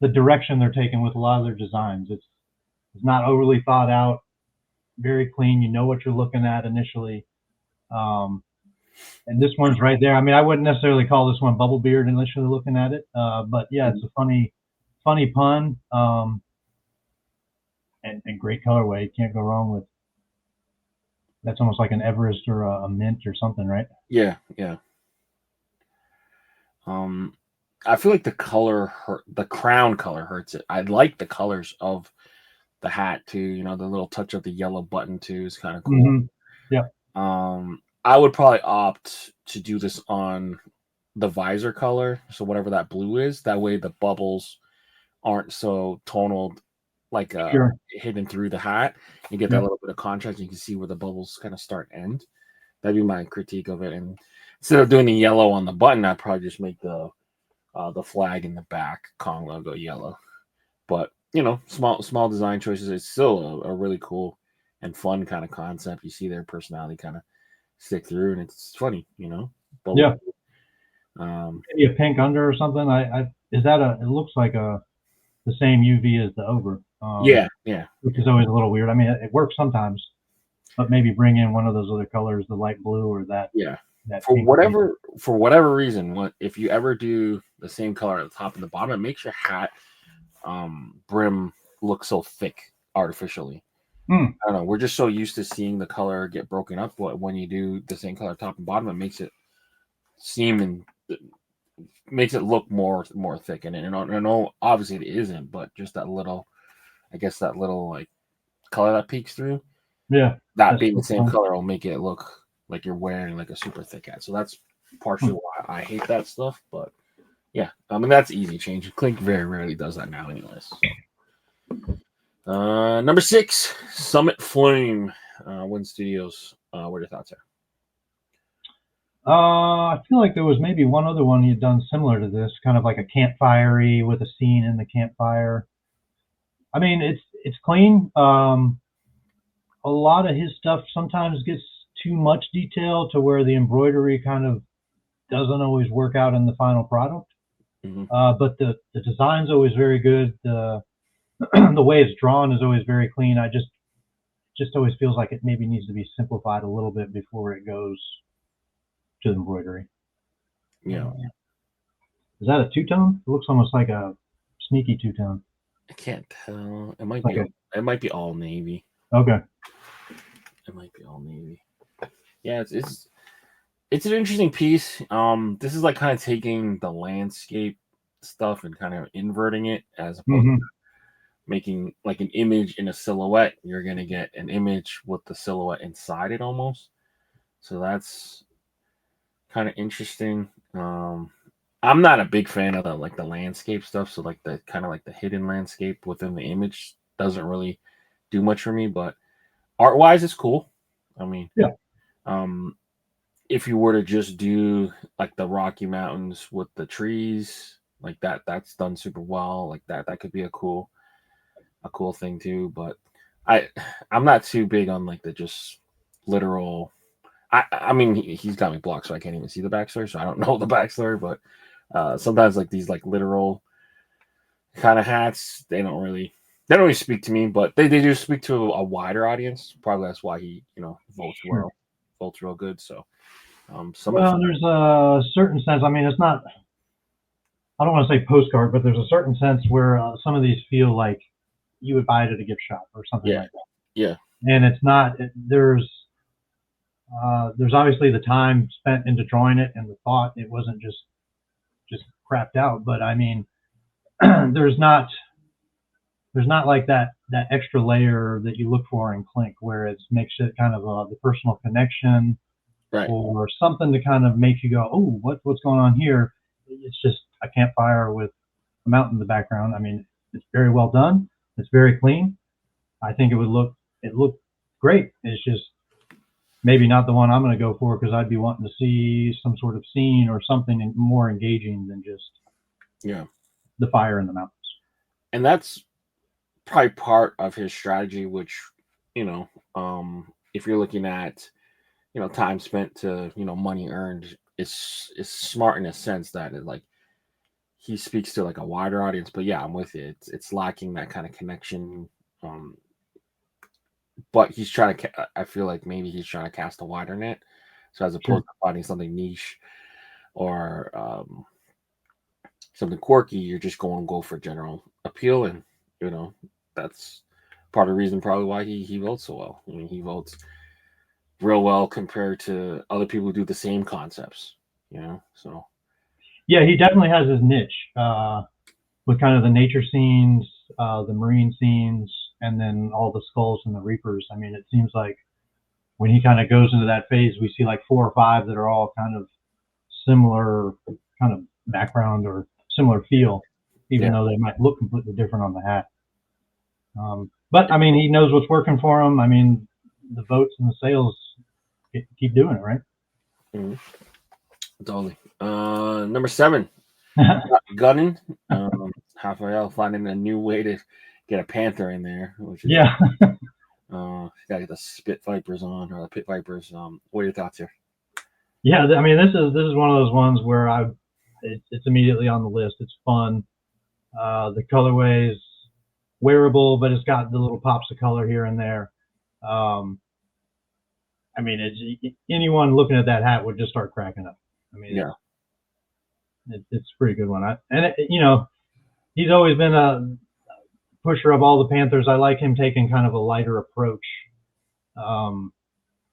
direction they're taking with a lot of their designs. It's not overly thought out, very clean. You know what you're looking at initially. And this one's right there. I mean, I wouldn't necessarily call this one Bubble Beard initially looking at it, but yeah, it's a funny pun, and great colorway. You can't go wrong with. That's almost like an Everest or a mint or something, right? Yeah. I feel like the crown color hurts it. I like the colors of the hat too. You know, the little touch of the yellow button too is kind of cool. Mm-hmm. Yeah. I would probably opt to do this on the visor color, so whatever that blue is. That way the bubbles aren't so tonal, like hidden through the hat. You get that little bit of contrast. You can see where the bubbles kind of start and end. That'd be my critique of it. And instead of doing the yellow on the button, I'd probably just make the flag in the back Kong logo yellow. But you know, small design choices. It's still a really cool and fun kind of concept. You see their personality kind of stick through, and it's funny, you know. Yeah. Maybe a pink under or something. Is that it looks like the same UV as the over. Yeah. Which is always a little weird. I mean, it works sometimes, but maybe bring in one of those other colors, the light blue or that. Yeah. That for whatever reason, if you ever do the same color at the top and the bottom, it makes your hat brim look so thick artificially. I don't know. We're just so used to seeing the color get broken up, but when you do the same color top and bottom, it makes it seem and makes it look more thick. And I know obviously it isn't, but just that little, I guess that little like color that peeks through. Yeah. That being the same color will make it look like you're wearing like a super thick hat. So that's partially why I hate that stuff. But yeah, I mean that's easy change. Clink very rarely does that now, anyways. Number 6, Summit Flame, Win Studios. What are your thoughts there? I feel like there was maybe one other one he had done similar to this, kind of like a campfire-y with a scene in the campfire. I mean, it's clean. A lot of his stuff sometimes gets too much detail to where the embroidery kind of doesn't always work out in the final product. Mm-hmm. But the design's always very good. The way it's drawn is always very clean. I just always feels like it maybe needs to be simplified a little bit before it goes to the embroidery. Yeah. Is that a two-tone? It looks almost like a sneaky two-tone. I can't tell. It might be. It might be all navy. Okay. It might be all navy. Yeah, it's an interesting piece. This is like kind of taking the landscape stuff and kind of inverting it as opposed to making like an image in a silhouette. You're gonna get an image with the silhouette inside it almost. So that's kind of interesting. I'm not a big fan of the landscape stuff. So like the kind of like the hidden landscape within the image doesn't really do much for me. But art wise, it's cool. I mean, yeah. If you were to just do like the Rocky Mountains with the trees like that, that's done super well. Like that could be a cool thing too. But I'm not too big on like the just literal. I mean, he's got me blocked, so I can't even see the backstory. So I don't know the backstory. But sometimes like these like literal kind of hats, they don't really speak to me. But they do speak to a wider audience. Probably that's why he votes real good. So. There's a certain sense. I mean, it's not. I don't want to say postcard, but there's a certain sense where some of these feel like you would buy it at a gift shop or something like that. Yeah. And it's not. There's obviously the time spent into drawing it and the thought. It wasn't just crapped out. But I mean, there's not like that extra layer that you look for in Clink, where it makes it kind of the personal connection. Right. or something to kind of make you go, oh, what's going on here? It's just a campfire with a mountain in the background. I mean, it's very well done. It's very clean. I think it looked great. It's just maybe not the one I'm going to go for, because I'd be wanting to see some sort of scene or something more engaging than just the fire in the mountains. And that's probably part of his strategy, which, if you're looking at, time spent to, money earned, is smart in a sense that it, like, he speaks to like a wider audience. But yeah, I'm with you. It's lacking that kind of connection. But he's trying to, I feel like maybe he's trying to cast a wider net. So as opposed to finding something niche or something quirky, you're just going to go for general appeal. And, that's part of the reason probably why he votes so well. I mean, he votes real well compared to other people who do the same concepts, so. Yeah, he definitely has his niche with kind of the nature scenes, the marine scenes, and then all the skulls and the reapers. I mean, it seems like when he kind of goes into that phase, we see like 4 or 5 that are all kind of similar kind of background or similar feel, even though they might look completely different on the hat. But I mean, he knows what's working for him. I mean, the votes and the sales keep doing it, right? Mm-hmm. Totally. Number 7, gunning. Raphael finding a new way to get a panther in there, which is gotta get the spit vipers on, or the pit vipers. What are your thoughts here? Yeah, I mean, this is one of those ones where it's immediately on the list. It's fun. The colorway is wearable, but it's got the little pops of color here and there. I mean, anyone looking at that hat would just start cracking up. I mean, it's a pretty good one. He's always been a pusher of all the Panthers. I like him taking kind of a lighter approach, kind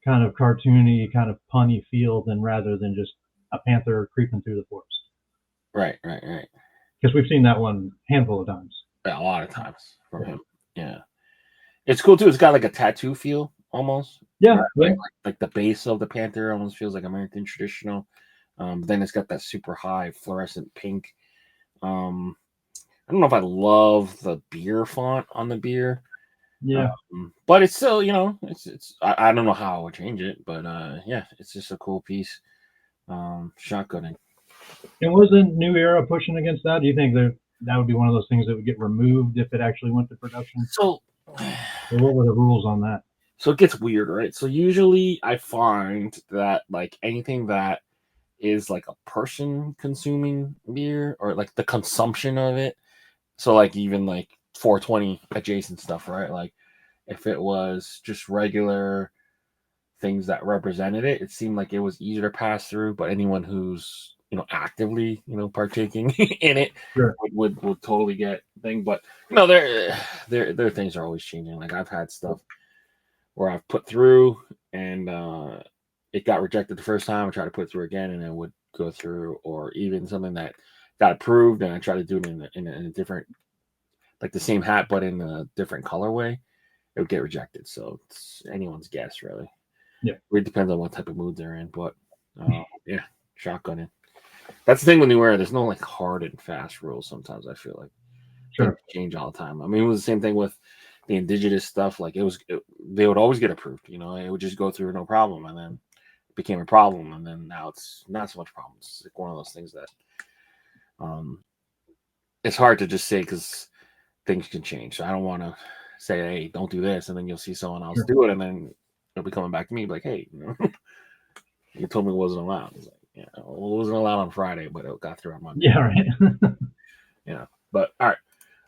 of cartoony, kind of punny feel, rather than just a panther creeping through the forest. Right. Because we've seen that one a handful of times. Yeah, a lot of times from him. Yeah, it's cool too. It's got like a tattoo feel almost. Yeah, right? Like the base of the panther almost feels like American traditional. Then it's got that super high fluorescent pink. I don't know if I love the beer font on the beer. Yeah. But it's still, it's I don't know how I would change it, but yeah, it's just a cool piece. Shotgunning. And wasn't New Era pushing against that? Do you think that would be one of those things that would get removed if it actually went to production? So what were the rules on that? So it gets weird, right? So usually I find that like anything that is like a person consuming beer, or like the consumption of it. So like even like 420 adjacent stuff, right? Like if it was just regular things that represented it, it seemed like it was easier to pass through. But anyone who's actively partaking in it would totally get thing. But their things are always changing. Like I've had stuff where I've put through and it got rejected the first time. I tried to put it through again and it would go through, or even something that got approved and I tried to do it in a different, like the same hat but in a different colorway, it would get rejected. So it's anyone's guess, really. Yeah, it depends on what type of mood they're in. But yeah, shotgunning. That's the thing when you wear it. There's no like hard and fast rules. Sometimes I feel like things change all the time. I mean, it was the same thing with the indigenous stuff. Like they would always get approved. It would just go through no problem, and then it became a problem, and then now it's not so much problem. It's like one of those things that it's hard to just say because things can change. So I don't want to say, hey, don't do this, and then you'll see someone else do it, and then it'll be coming back to me like, hey, you told me it wasn't allowed. It's like, yeah, well, it wasn't allowed on Friday, but it got through on Monday. Yeah, right. Yeah, but all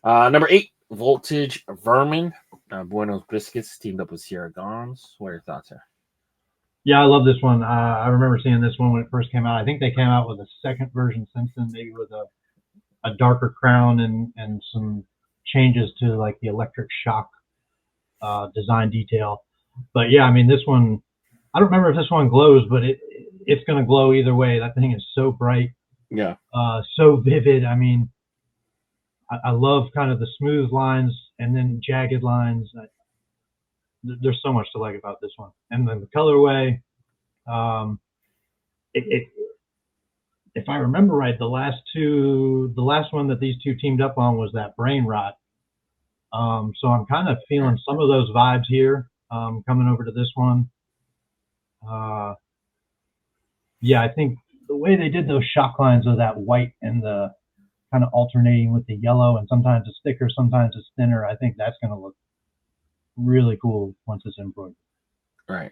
right. Number 8, Voltage Vermin. Buenos Biscuits teamed up with Sierra Gons. What are your thoughts here? Yeah, I love this one. I remember seeing this one when it first came out. I think they came out with a second version since then, maybe with a darker crown and some changes to like the electric shock design detail. But yeah, I mean, this one, I don't remember if this one glows, but it's going to glow either way. That thing is so bright. Yeah. So vivid. I mean, I love kind of the smooth lines and then jagged lines. There's so much to like about this one. And then the colorway, It, if I remember right, the last one that these two teamed up on was that Brain Rot. So I'm kind of feeling some of those vibes here, coming over to this one. Yeah, I think the way they did those shock lines of that white and the kind of alternating with the yellow, and sometimes it's thicker, sometimes it's thinner. I think that's going to look really cool once it's embroidered. Right.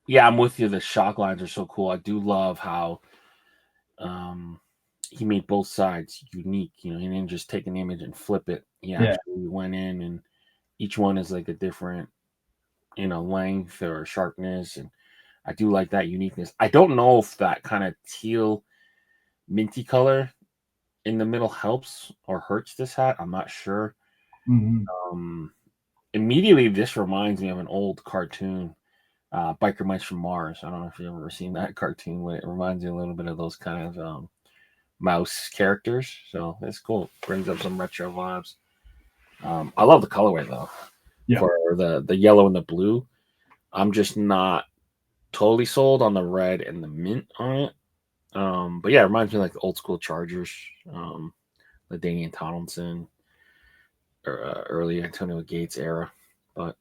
Yeah, I'm with you. The shock lines are so cool. I do love how he made both sides unique. You know, he didn't just take an image and flip it. He actually went in, and each one is like a different, length or sharpness, and I do like that uniqueness. I don't know if that kind of teal minty color in the middle helps or hurts this hat. I'm not sure. Immediately, this reminds me of an old cartoon, Biker Mice from Mars. I don't know if you've ever seen that cartoon, but it reminds me a little bit of those kind of mouse characters. So it's cool. Brings up some retro vibes. I love the colorway though. Yeah. For the yellow and the blue. I'm just not totally sold on the red and the mint on it. But yeah, it reminds me of like old school Chargers, the Damian Tomlinson, or early Antonio Gates era. But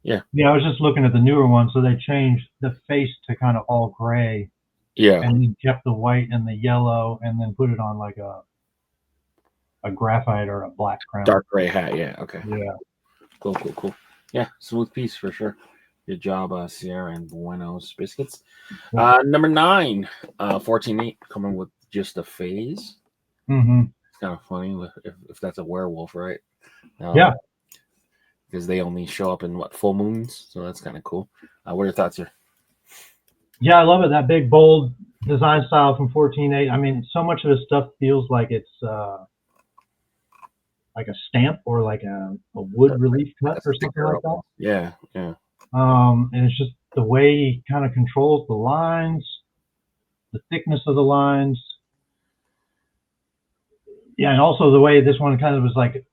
yeah. Yeah, I was just looking at the newer one, so they changed the face to kind of all gray. Yeah. And then kept the white and the yellow, and then put it on like a graphite or a black crown. Dark gray hat, yeah. Okay. Yeah. Cool. Yeah, smooth piece for sure. Good job, Sierra and Buenos Biscuits. Number 9, 14.8, coming with just a phase. It's kind of funny if that's a werewolf, right? Yeah. Because they only show up in full moons, so that's kind of cool. What are your thoughts here? Yeah, I love it. That big, bold design style from 14.8. I mean, so much of this stuff feels like it's like a stamp or like a wood relief cut or something like that. Yeah. And it's just the way he kind of controls the lines, the thickness of the lines. Yeah, and also the way this one kind of was like,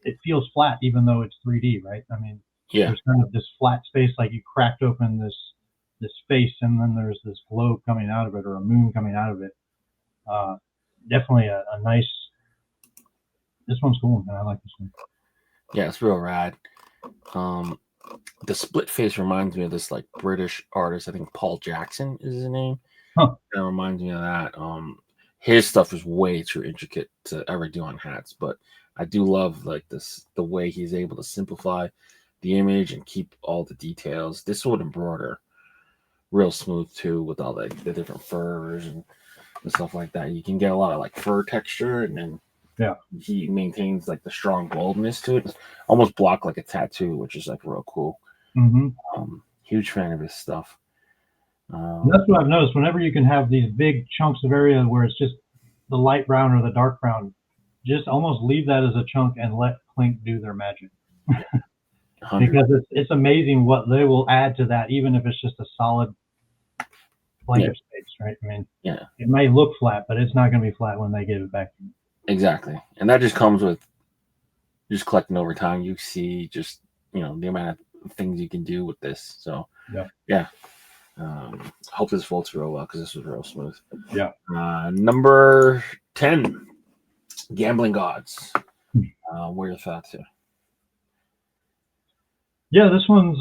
it feels flat even though it's 3D, right? I mean, there's kind of this flat space, like you cracked open this face, and then there's this globe coming out of it, or a moon coming out of it. Definitely a nice. This one's cool, man. I like this one. Yeah, it's real rad. The split face reminds me of this like British artist. I think Paul Jackson is his name. Huh. That reminds me of that. His stuff is way too intricate to ever do on hats, but I do love like the way he's able to simplify the image and keep all the details. This would embroider real smooth too, with all the different furs and stuff like that. You can get a lot of like fur texture, and then he maintains like the strong boldness to it. It's almost block like a tattoo, which is like real cool. Huge fan of his stuff. That's what I've noticed. Whenever you can have these big chunks of area where it's just the light brown or the dark brown, just almost leave that as a chunk and let Clink do their magic. Because it's amazing what they will add to that, even if it's just a solid blank of space, right? I mean, it may look flat, but it's not going to be flat when they give it back to you. Exactly. And that just comes with just collecting over time. You see just, the amount of things you can do with this. So, hope this folds real well, because this was real smooth. Yeah. Number 10, Gambling Gods. What are your thoughts here? Yeah, this one's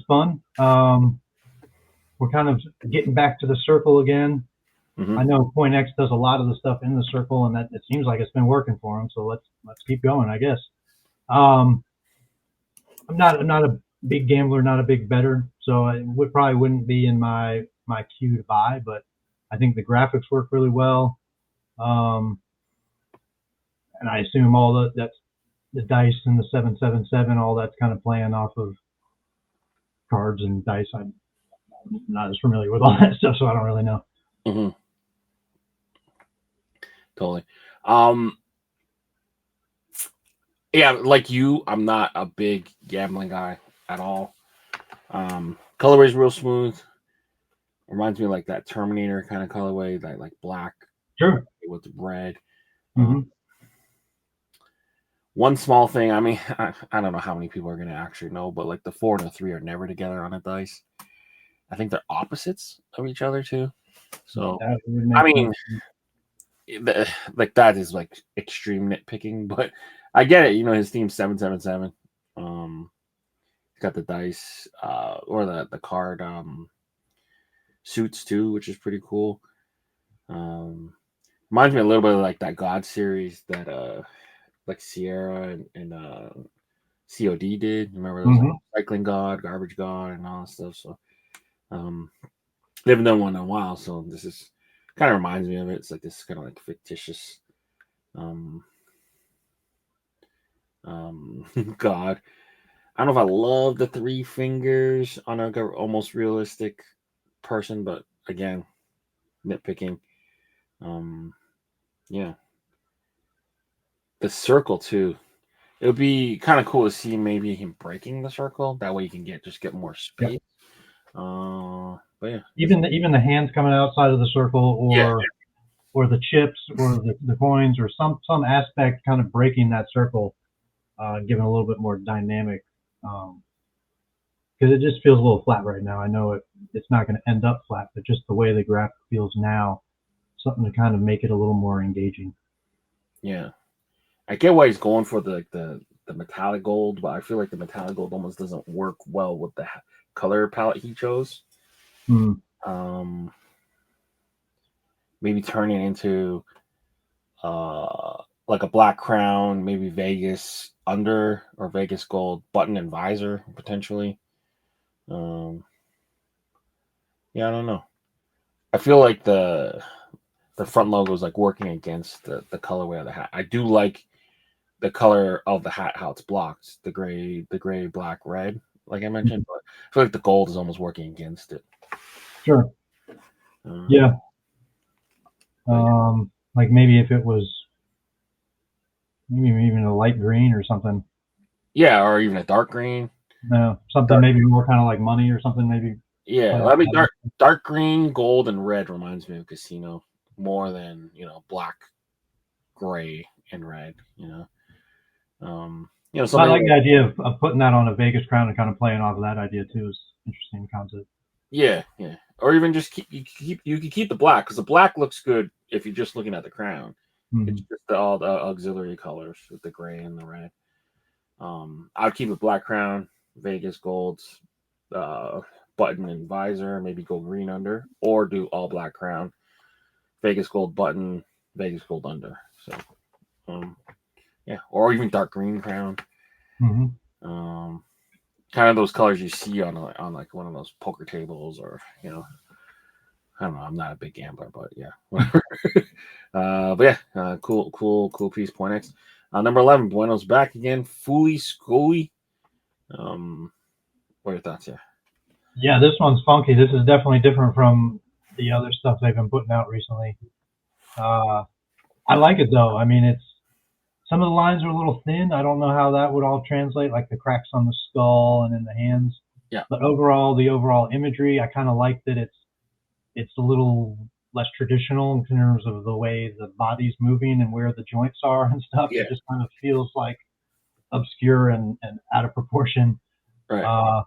fun. We're kind of getting back to the circle again. I know Point X does a lot of the stuff in the circle, and that it seems like it's been working for him. So let's keep going, I guess. I'm not a big gambler, not a big bettor, so it probably wouldn't be in my queue to buy. But I think the graphics work really well, and I assume all that's the dice and the 777, all that's kind of playing off of cards and dice. I'm not as familiar with all that stuff, so I don't really know. Totally. Yeah, like you, I'm not a big gambling guy at all. Colorway is real smooth. Reminds me of like that Terminator kind of colorway, like black with red. One small thing. I mean, I don't know how many people are gonna actually know, but like the 4 and the 3 are never together on a dice. I think they're opposites of each other too. So That would I make mean, sense. like that is like extreme nitpicking, but I get it. You know, his theme's 777. He's got the dice, or the card suits too, which is pretty cool. Reminds me a little bit of like that God series that like Sierra and COD did. Remember those like Hmm. cycling God, garbage God, and all that stuff. So they haven't done one in a while, so this is kind of reminds me of it. It's like this kind of like fictitious um God. I don't know if I love the 3 fingers on a almost realistic person, but again, nitpicking. Um, yeah, the circle too. It would be kind of cool to see maybe him breaking the circle. That way you can get more Yep. space. But yeah, Even the hands coming outside of the circle, yeah, or the chips, or the coins, or some aspect kind of breaking that circle, giving a little bit more dynamic. Because it just feels a little flat right now. I know it's not going to end up flat, but just the way the graphic feels now, something to kind of make it a little more engaging. yeah. I get why he's going for the metallic gold, but I feel like the metallic gold almost doesn't work well with the color palette he chose. Hmm. Um, Maybe turning it into like a black crown, maybe Vegas under or Vegas gold button and visor potentially. Um, yeah, I don't know. I feel like the front logo is like working against the colorway of the hat. I do like the color of the hat, how it's blocked, the gray, black, red, like I mentioned, but I feel like the gold is almost working against it. Sure. Uh, Yeah. but yeah. Like maybe if it was maybe even a light green or something. Yeah, or even a dark green. No, something Dark, maybe more kind of like money or something. Maybe yeah, play I off mean that. dark green, gold, and red reminds me of Casino more than black, gray, and red. But I Something like like, the idea of putting that on a Vegas crown and kind of playing off of that idea too. Is interesting concept. yeah, or even just you can keep the black because the black looks good if you're just looking at the crown. It's Hmm. just all the auxiliary colors with the gray and the red. I'd keep a black crown, Vegas golds, uh, button and visor, maybe go green under, or do all black crown, Vegas gold button, Vegas gold under. So, yeah, or even dark green crown. Hmm. Um, Kind of those colors you see on like one of those poker tables, or I don't know. I'm not a big gambler, but yeah, whatever. But yeah, cool piece. Point X. Number 11, Bueno's back again. Fully Scully. What are your thoughts here? Yeah, this one's funky. This is definitely different from the other stuff they've been putting out recently. Uh, I like it though. I mean, it's some of the lines are a little thin. I don't know how that would all translate, like the cracks on the skull and in the hands. Yeah, But overall, the overall imagery, I kind of like that it's a little less traditional in terms of the way the body's moving and where the joints are and stuff. yeah, It just kind of feels like obscure and out of proportion. right. Uh,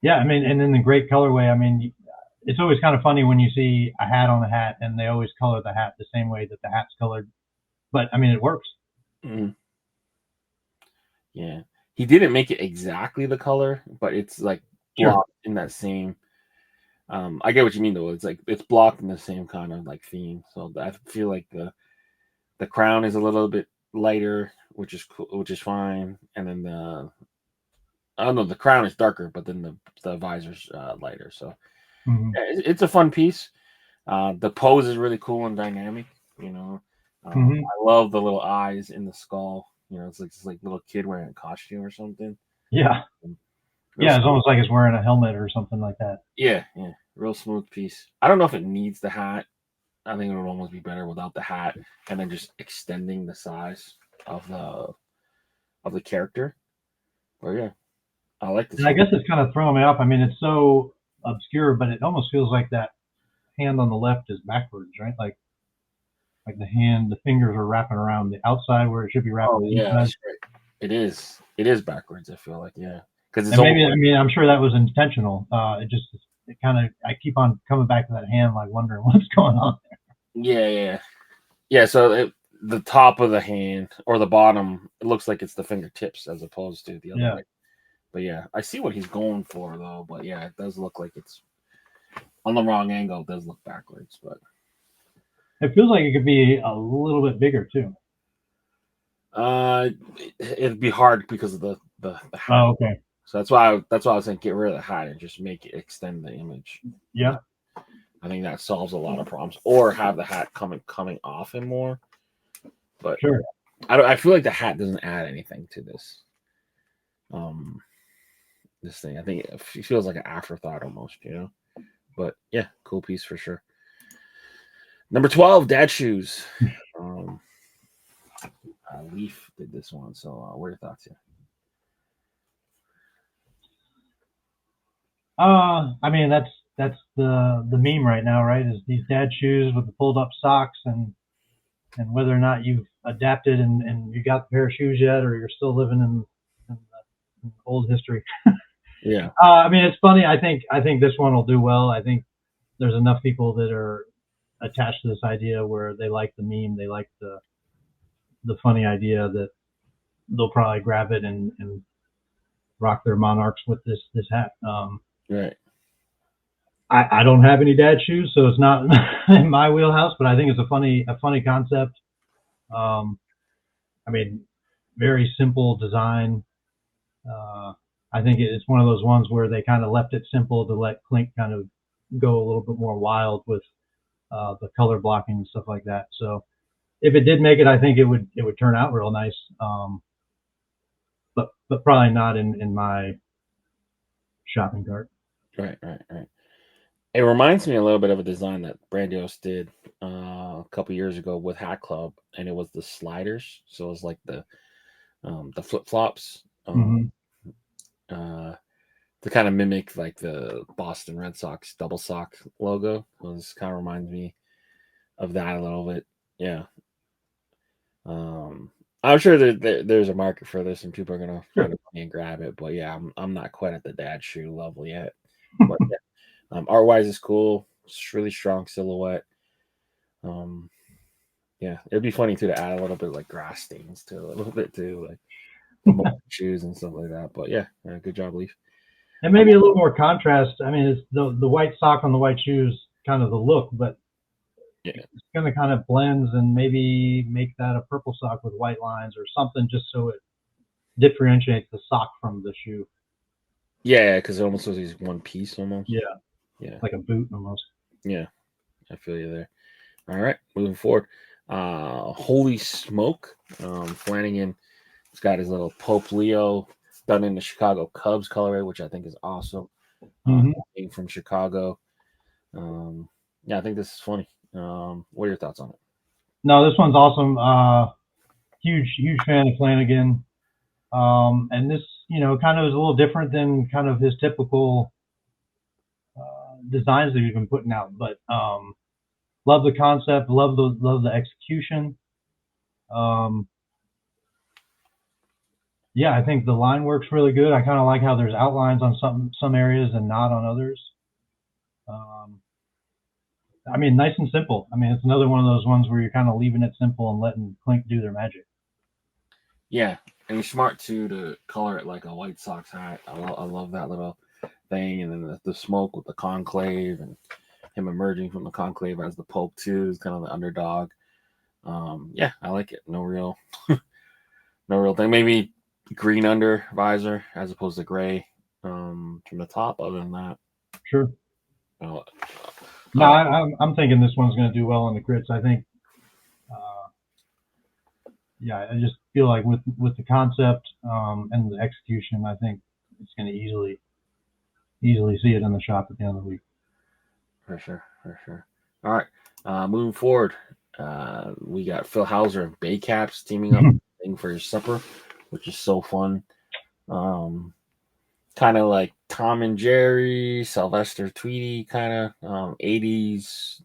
yeah, I mean, and in the great colorway, I mean, it's always kind of funny when you see a hat on a hat and they always color the hat the same way that the hat's colored. But I mean, it works. Mm, yeah, he didn't make it exactly the color, but it's like Sure. blocked in that same. I get what you mean though. It's like it's blocked in the same kind of like theme. So I feel like the crown is a little bit lighter, which is cool, which is fine, and then I don't know, the crown is darker, but then the visor's lighter. So Hmm. yeah, it's a fun piece. The pose is really cool and dynamic. You know, Hmm. I love the little eyes in the skull. It's like this like little kid wearing a costume or something. Yeah. Real Yeah, it's smooth. almost like it's wearing a helmet or something like that. Yeah, real smooth piece. I don't know if it needs the hat. I think it would almost be better without the hat, and then just extending the size of the character. But yeah, I like this And I one. guess it's kind of throwing me off. I mean, it's so obscure, but it almost feels like that hand on the left is backwards, right? Like Like the fingers are wrapping around the outside where it should be wrapping Oh the yeah, inside. that's right. It is. It is backwards. I feel like because it's And maybe, almost, I mean, I'm sure that was intentional. It kind of, I keep on coming back to that hand, like wondering what's going on there. yeah. So the top of the hand or the bottom, it looks like it's the fingertips as opposed to the other way. But yeah, I see what he's going for though. But yeah, it does look like it's on the wrong angle. It does look backwards, but It feels like it could be a little bit bigger too. it'd be hard because of the hat. Oh, okay. So that's why I was saying get rid of the hat and just make it extend the image. Yeah. I think that solves a lot of problems. Or have the hat coming off him more. But Sure. I feel like the hat doesn't add anything to this. This thing. I think it feels like an afterthought almost, But yeah, cool piece for sure. Number 12, dad shoes. Leaf did this one. So what are your thoughts here? I mean, that's the meme right now, right? Is these dad shoes with the pulled up socks, and whether or not you've adapted and you got the pair of shoes yet, or you're still living in old history. Yeah. I mean, it's funny. I think this one will do well. I think there's enough people that are attached to this idea where they like the meme, they like the funny idea, that they'll probably grab it and rock their Monarchs with this hat. Right. I don't have any dad shoes, so it's not in my wheelhouse, but I think it's a funny concept. I mean, very simple design. I think it's one of those ones where they kind of left it simple to let Clink kind of go a little bit more wild with the color blocking and stuff like that. So if it did make it, I think it would turn out real nice. But probably not in my shopping cart. Right. It reminds me a little bit of a design that Brandios did a couple years ago with Hat Club, and it was the sliders. So it was like the flip flops to kind of mimic like the Boston Red Sox double sock logo. So this kind of reminds me of that a little bit. Yeah. I'm sure there's a market for this, and people are gonna find it and grab it. But yeah, I'm not quite at the dad shoe level yet. But yeah, art wise is cool. It's really strong silhouette. Yeah, it'd be funny too to add a little bit of like grass stains to a little bit too, like the shoes and stuff like that. But yeah, good job, Leaf. And maybe a little more contrast. I mean, it's the white sock on the white shoes, kind of the look, but yeah, it's going to kind of blends, and maybe make that a purple sock with white lines or something, just so it differentiates the sock from the shoe. Yeah, because it almost looks like one piece almost. Yeah, like a boot almost. Yeah, I feel you there. All right, moving forward. Holy smoke! Flanagan has got his little Pope Leo done in the Chicago Cubs colorway, which I think is awesome. Being from Chicago. Yeah, I think this is funny. What are your thoughts on it? No, this one's awesome. Huge fan of Flanagan. And this, kind of is a little different than kind of his typical designs that he's been putting out. But love the concept, love the execution. Yeah, I think the line works really good. I kind of like how there's outlines on some areas and not on others. I mean, nice and simple. I mean, it's another one of those ones where you're kind of leaving it simple and letting Clink do their magic. Yeah, and you're smart too to color it like a White Sox hat. I love that little thing, and then the smoke with the conclave and him emerging from the conclave as the Pope too is kind of the underdog. Yeah, I like it. No real thing. Maybe green under visor as opposed to gray from the top. Other than that, sure. No, I'm thinking this one's going to do well on the Critz. I think, yeah, I just feel like with the concept and the execution, I think it's going to easily see it in the shop at the end of the week. For sure. All right, moving forward, we got Phil Hauser and Bay Caps teaming up for your supper, which is so fun. Kind of like Tom and Jerry, Sylvester Tweety, kind of 80s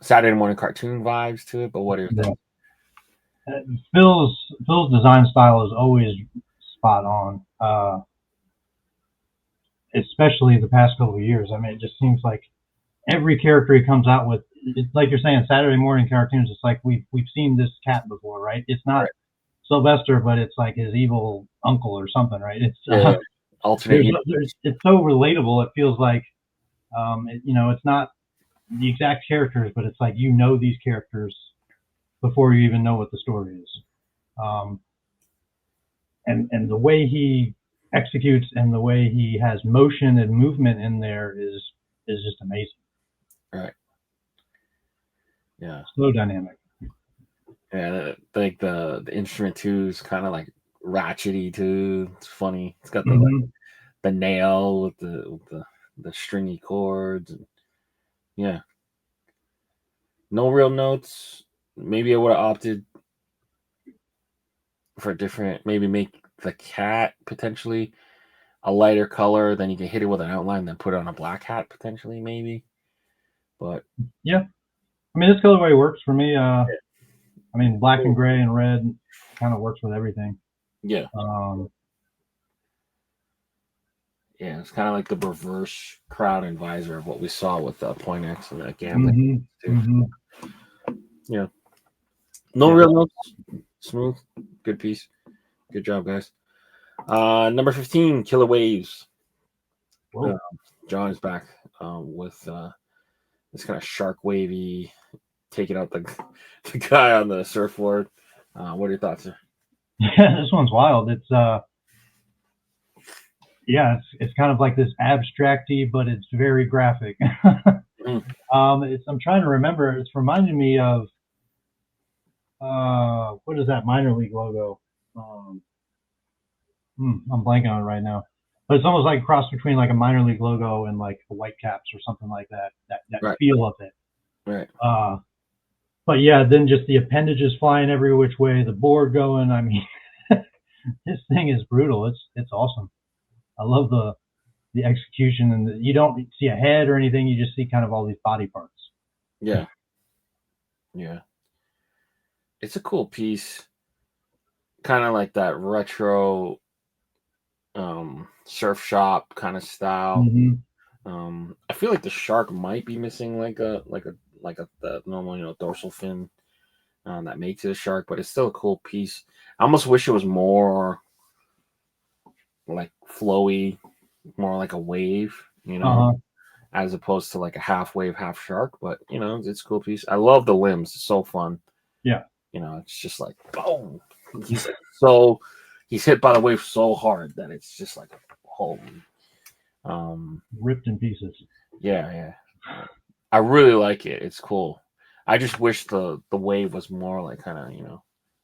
Saturday morning cartoon vibes to it. But what do you think? Phil's design style is always spot on, especially the past couple of years. I mean, it just seems like every character he comes out with, it's like you're saying, Saturday morning cartoons. It's like we've seen this cat before, right? It's not Right. Sylvester, but it's like his evil uncle or something, right? It's Alternate. it's so relatable. It feels like it's not the exact characters, but it's like these characters before you even know what the story is. And the way he executes and the way he has motion and movement in there is just amazing. Right. Yeah. So dynamic. Yeah, like the instrument too is kind of like ratchety too. It's funny. It's got the nail with the stringy chords. And, yeah. No real notes. Maybe I would have opted for a different. Maybe make the cat potentially a lighter color. Then you can hit it with an outline. Then put it on a black hat potentially. Maybe. But yeah, I mean this colorway works for me. I mean black and gray and red kind of works with everything. Yeah. Yeah, it's kind of like the reverse crown and visor of what we saw with Point X and that Gambit. Yeah. No real notes. Smooth. Good piece. Good job, guys. Number 15, Killer Waves. John is back with this kind of shark wavy, taking out the guy on the surfboard. What are your thoughts, sir? Yeah, this one's wild. It's it's kind of like this abstracty, but it's very graphic. I'm trying to remember. It's reminding me of what is that minor league logo? I'm blanking on it right now. But it's almost like a cross between like a minor league logo and like the Whitecaps or something like that. That Right. feel of it. Right. But yeah, then just the appendages flying every which way, the board going. I mean, this thing is brutal. It's awesome. I love the execution, and you don't see a head or anything. You just see kind of all these body parts. Yeah. Yeah. It's a cool piece. Kind of like that retro surf shop kind of style. I feel like the shark might be missing like a the normal dorsal fin that makes it a shark, but it's still a cool piece. I almost wish it was more like flowy, more like a wave, as opposed to like a half wave, half shark. But it's a cool piece. I love the limbs; it's so fun. Yeah, it's just like boom. He's hit by the wave so hard that it's just like holy. Ripped in pieces. Yeah. I really like it. It's cool. I just wish the wave was more like kind of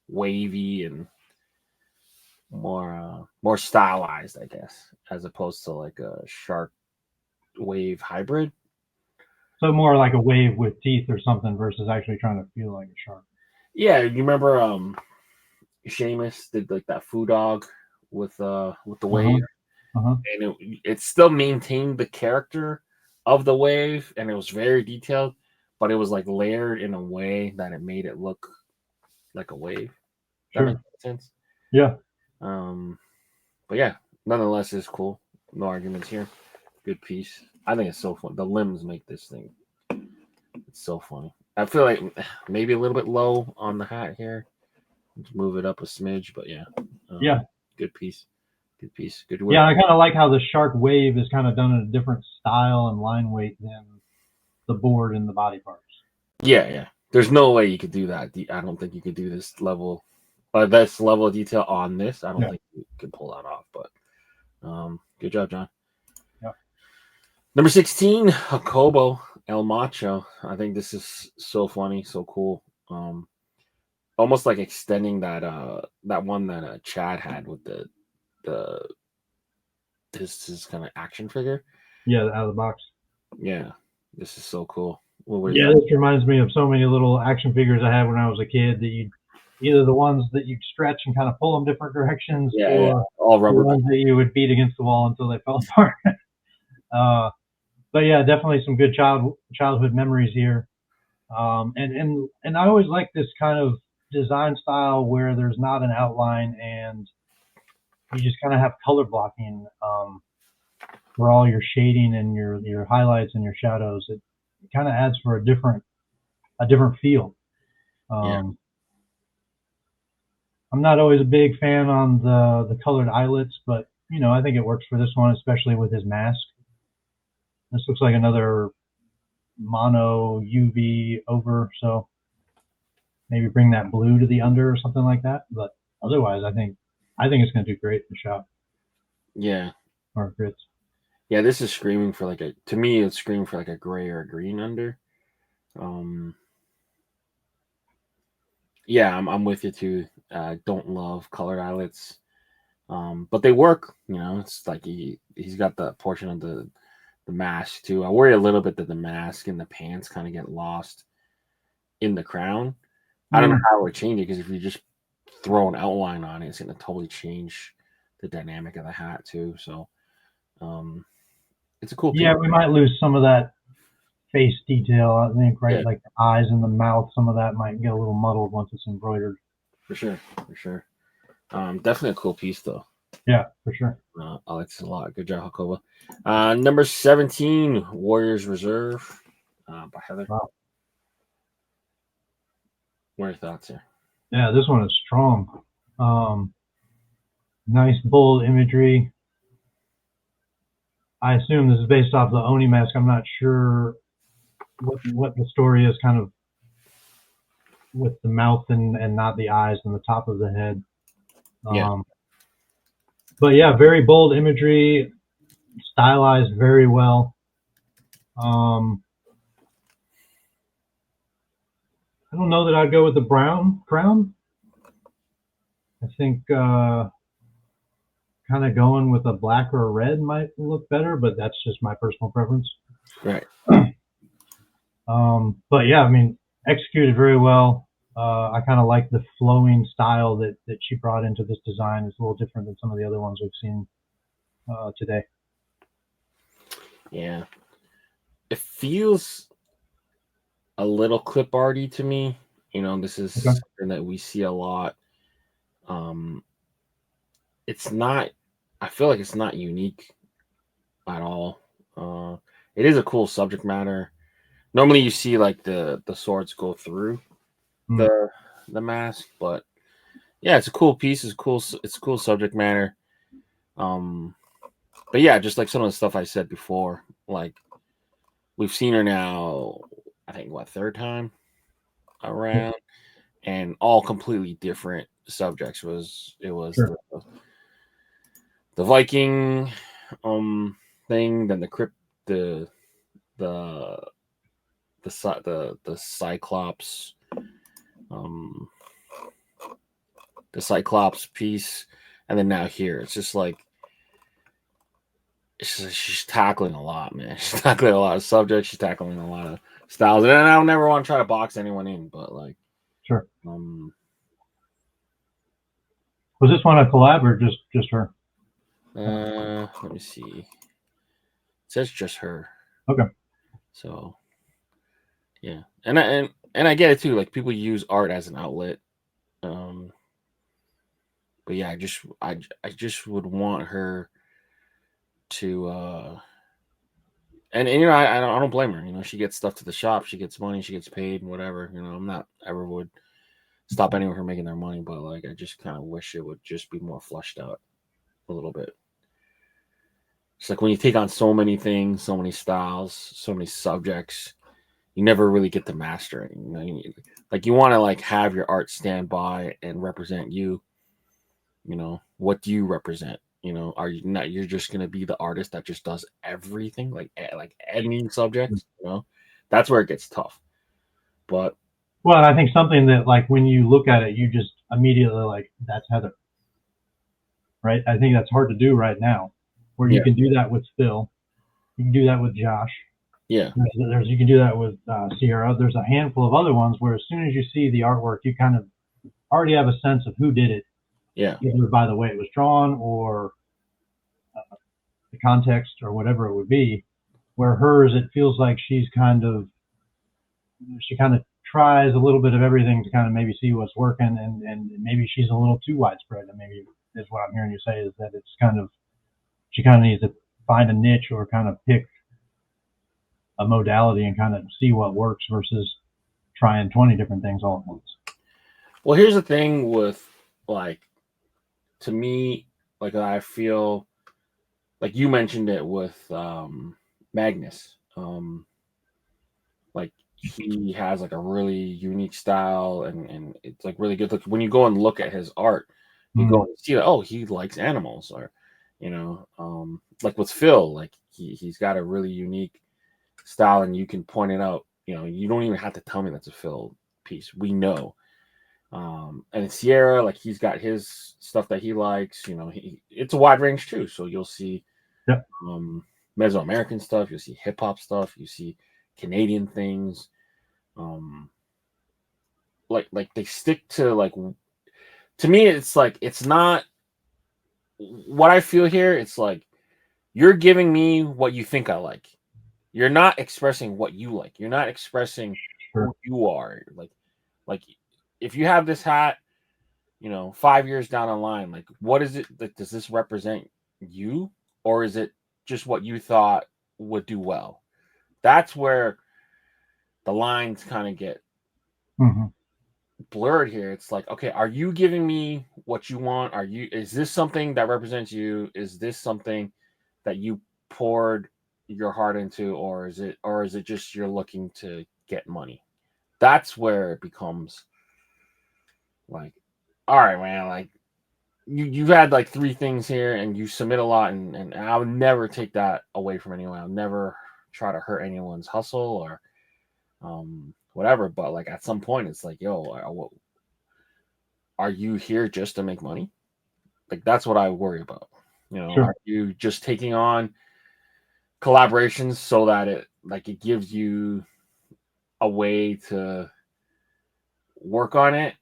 wavy and more stylized, I guess, as opposed to like a shark wave hybrid. So more like a wave with teeth or something versus actually trying to feel like a shark. Yeah, you remember Seamus did like that foo dog with the wave, and it still maintained the character of the wave, and it was very detailed, but it was like layered in a way that it made it look like a wave. Sure. That makes sense. Yeah. But yeah, nonetheless, it's cool. No arguments here. Good piece. I think it's so fun. The limbs make this thing. It's so funny. I feel like maybe a little bit low on the hat here. Let's move it up a smidge, but yeah. Good piece. Good piece. Good work. Yeah, I kind of like how the shark wave is kind of done in a different style and line weight than the board and the body parts. Yeah. There's no way you could do that. I don't think you could do this level of detail on this. I don't think you can pull that off, but good job, John. Yeah. Number 16, Jacobo El Macho. I think this is so funny, so cool. Almost like extending that one that Chad had with his kind of action figure. Yeah, out of the box. Yeah, this is so cool. This reminds me of so many little action figures I had when I was a kid that either the ones that you'd stretch and kind of pull them different directions, or all rubber, the ones that you would beat against the wall until they fell apart. But yeah, definitely some good childhood memories here. And I always like this kind of design style where there's not an outline and you just kind of have color blocking for all your shading and your highlights and your shadows. It kind of adds for a different feel. I'm not always a big fan on the colored eyelets, but I think it works for this one, especially with his mask. This looks like another mono UV over, so maybe bring that blue to the under or something like that. But otherwise, I think it's going to do great in the shop. Yeah. Or Critz. Yeah, this is screaming for to me, it's screaming for like a gray or a green under. Yeah, I'm with you too. Don't love colored eyelets, but they work. It's like he's got the portion of the mask too. I worry a little bit that the mask and the pants kind of get lost in the crown. I don't know how it would change it, because if you just throw an outline on it, it's going to totally change the dynamic of the hat too. So, it's a cool piece. Yeah, we might lose some of that face detail, I think, right? Yeah. Like the eyes and the mouth, some of that might get a little muddled once it's embroidered. For sure. Definitely a cool piece, though. Yeah, for sure. I like this a lot. Good job, Hakoba. Number 17, Warriors Reserve by Heather. Wow. What are your thoughts here? Yeah, this one is strong. Nice, bold imagery. I assume this is based off the Oni mask. I'm not sure what the story is, kind of with the mouth and not the eyes and the top of the head. But yeah, very bold imagery, stylized very well. I don't know that I'd go with the brown crown. I think kind of going with a black or a red might look better, but that's just my personal preference. Right. But yeah, I mean, executed very well. I kind of like the flowing style that she brought into this design. It's a little different than some of the other ones we've seen today. Yeah. It feels a little clip arty to me. This is something that we see a lot. It's not, I feel like it's not unique at all. It is a cool subject matter. Normally you see like the swords go through the mask, but yeah, it's a cool piece. It's cool subject matter. But yeah, just like some of the stuff I said before, like we've seen her now, I think third time around, and all completely different subjects. It was sure. the Viking thing, then the crypt, the Cyclops, the Cyclops piece, and then now here it's just like she's tackling a lot, man. She's tackling a lot of subjects. She's tackling a lot of styles, and I don't never want to try to box anyone in, but like, sure. Was this one a collab or just her? Let me see. It says just her. Okay. So, yeah, and I get it too. Like people use art as an outlet. But yeah, I just would want her to and I don't blame her. She gets stuff to the shop, she gets money, she gets paid, whatever. I'm not ever would stop anyone from making their money, but like I just kind of wish it would just be more fleshed out a little bit. It's like when you take on so many things, so many styles, so many subjects, you never really get to master it. Like you want to like have your art stand by and represent you. What do you represent? Are you not? You're just gonna be the artist that just does everything, like any subject. That's where it gets tough. But I think something that like when you look at it, you just immediately like that's Heather, right? I think that's hard to do right now. Where you can do that with Phil, you can do that with Josh. Yeah, you can do that with Sierra. There's a handful of other ones where as soon as you see the artwork, you kind of already have a sense of who did it. Yeah, either by the way it was drawn or the context or whatever it would be. Where hers, it feels like she's kind of she kind of tries a little bit of everything to kind of maybe see what's working, and maybe she's a little too widespread. And maybe is what I'm hearing you say, is that it's kind of, she kind of needs to find a niche or kind of pick a modality and kind of see what works versus trying 20 different things all at once. Well, here's the thing with, like, to me, like, I feel like you mentioned it with Magnus. Like, he has like a really unique style, and it's like really good. Like, when you go and look at his art, you go and see that, oh, he likes animals, or like with Phil, like he's got a really unique style, and you can point it out. You don't even have to tell me that's a Phil piece. We know. And Sierra, like, he's got his stuff that he likes. It's a wide range too. So you'll see Mesoamerican stuff, you'll see hip hop stuff, you see Canadian things. Like they stick to, like, to me, it's like, it's not what I feel here. It's like, you're giving me what you think I like. You're not expressing what you like. You're not expressing who you are. Like if you have this hat, 5 years down the line, like, what is it? Like, does this represent you, or is it just what you thought would do well? That's where the lines kind of get blurred here. It's like, okay, are you giving me what you want? Is this something that represents you? Is this something that you poured your heart into, or is it just you're looking to get money? That's where it becomes like, all right, man, like, you've had like 3 things here, and you submit a lot, and I would never take that away from anyone. I'll never try to hurt anyone's hustle or whatever, but like, at some point it's like, yo, are you here just to make money? Like, that's what I worry about. Are you just taking on collaborations so that it gives you a way to work on it?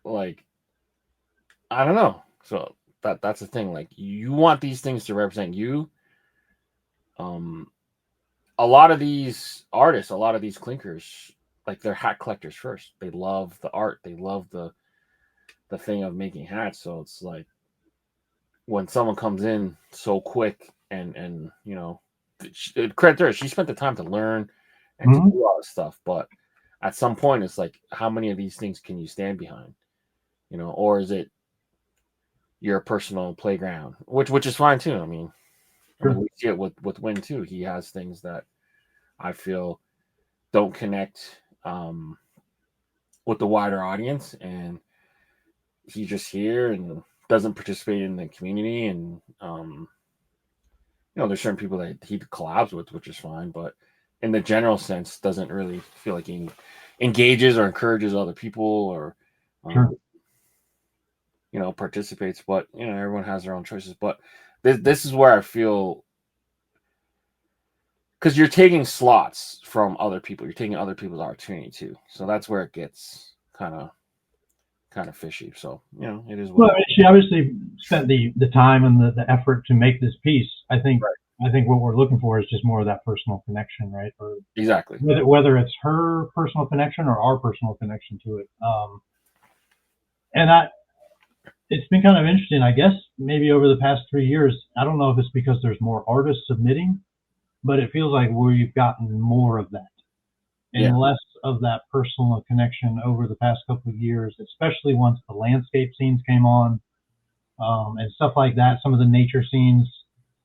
Like, I don't know. So that's the thing. Like, you want these things to represent you. A lot of these artists, a lot of these clinkers, like, they're hat collectors first. They love the art. They love the thing of making hats. So it's like, when someone comes in so quick and credit her, she spent the time to learn and to do all this stuff. But at some point, it's like, how many of these things can you stand behind? Or is it your personal playground, which is fine too. I mean, we see it with Win too. He has things that I feel don't connect with the wider audience, and he's just here and doesn't participate in the community. And there's certain people that he collabs with, which is fine, but in the general sense, doesn't really feel like he engages or encourages other people, or participates. But everyone has their own choices. But this is where I feel, because you're taking slots from other people, you're taking other people's opportunity too. So that's where it gets kind of fishy. So it is. Well, she obviously spent the time and the effort to make this piece. I think what we're looking for is just more of that personal connection, right? Or exactly, whether it's her personal connection or our personal connection to it. And it's been kind of interesting, I guess, maybe over the past 3 years. I don't know if it's because there's more artists submitting, but it feels like we've gotten more of that and less of that personal connection over the past couple of years, especially once the landscape scenes came on, and stuff like that. Some of the nature scenes,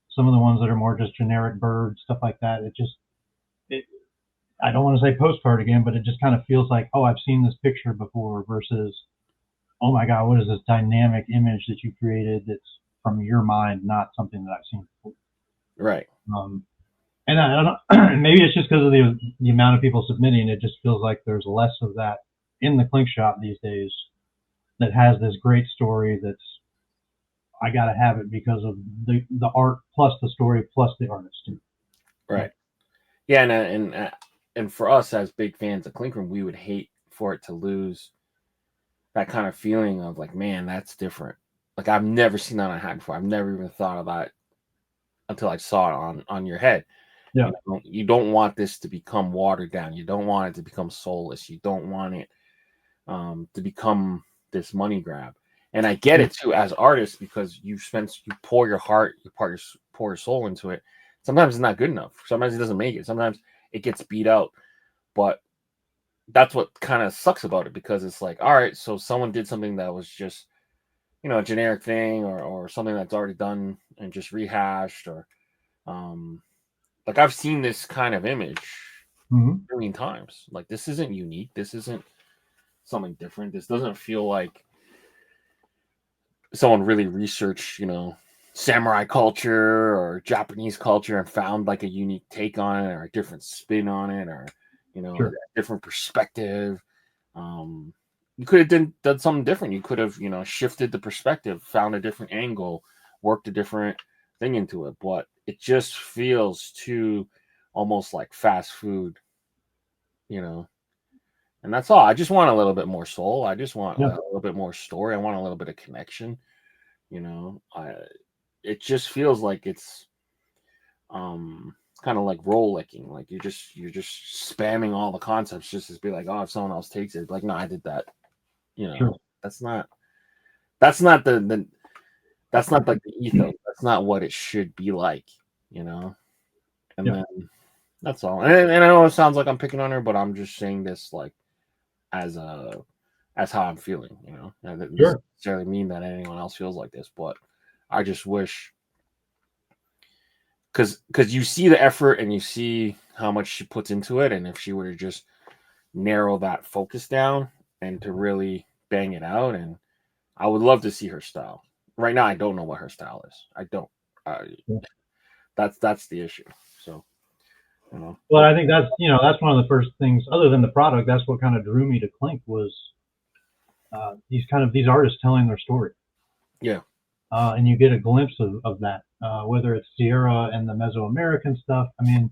some of the ones that are more just generic birds, stuff like that. I don't want to say postcard again, but it just kind of feels like, oh, I've seen this picture before, versus, oh my God, what is this dynamic image that you created that's from your mind, not something that I've seen before. Right. And I don't know, maybe it's just because of the amount of people submitting. It just feels like there's less of that in the Clink shop these days that has this great story that's, I got to have it because of the art plus the story plus the artist too. Right. Yeah. And for us as big fans of Clink Room, we would hate for it to lose that kind of feeling of like, man, that's different. Like, I've never seen that on a hat before. I've never even thought of that until I saw it on your head. Yeah. You don't want this to become watered down. You don't want it to become soulless. You don't want it to become this money grab. And I get it too as artists, because you pour your heart, pour your soul into it. Sometimes it's not good enough. Sometimes it doesn't make it. Sometimes it gets beat out. But that's what kind of sucks about it, because it's like, all right, so someone did something that was just, a generic thing, or something that's already done and just rehashed, or like I've seen this kind of image a million times. Like, this isn't unique. This isn't something different. This doesn't feel like someone really researched, samurai culture or Japanese culture and found like a unique take on it, or a different spin on it, or a different perspective. You could have done something different. You could have, shifted the perspective, found a different angle, worked a different thing into it. But it just feels too almost like fast food, And that's all. I just want a little bit more soul. I just want a little bit more story. I want a little bit of connection. It just feels like it's kind of like roll licking. Like you're just spamming all the concepts just to be like, oh, if someone else takes it, like, no, I did that. That's not the that's not like the ethos. That's not what it should be like, And then that's all. And I know it sounds like I'm picking on her, but I'm just saying this like as how I'm feeling, And it doesn't necessarily mean that anyone else feels like this, but I just wish, because you see the effort and you see how much she puts into it, and if she were to just narrow that focus down and to really bang it out, and I would love to see her style. Right now, I don't know what her style is. I don't. That's the issue. So, Well, I think that's one of the first things, other than the product, that's what kind of drew me to Clink, was these artists telling their story. Yeah. And you get a glimpse of that, whether it's Sierra and the Mesoamerican stuff. I mean,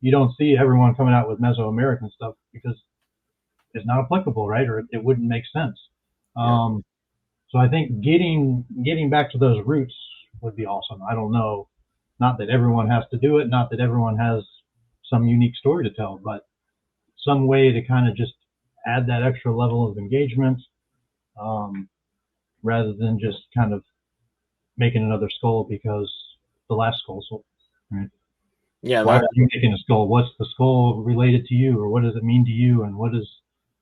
you don't see everyone coming out with Mesoamerican stuff because it's not applicable, right? Or it wouldn't make sense. So I think getting back to those roots would be awesome. I don't know, not that everyone has to do it, not that everyone has some unique story to tell, but some way to kind of just add that extra level of engagement, rather than just kind of making another skull because the last skull sold, right? Yeah. Why are you making a skull? What's the skull related to you, or what does it mean to you, and what is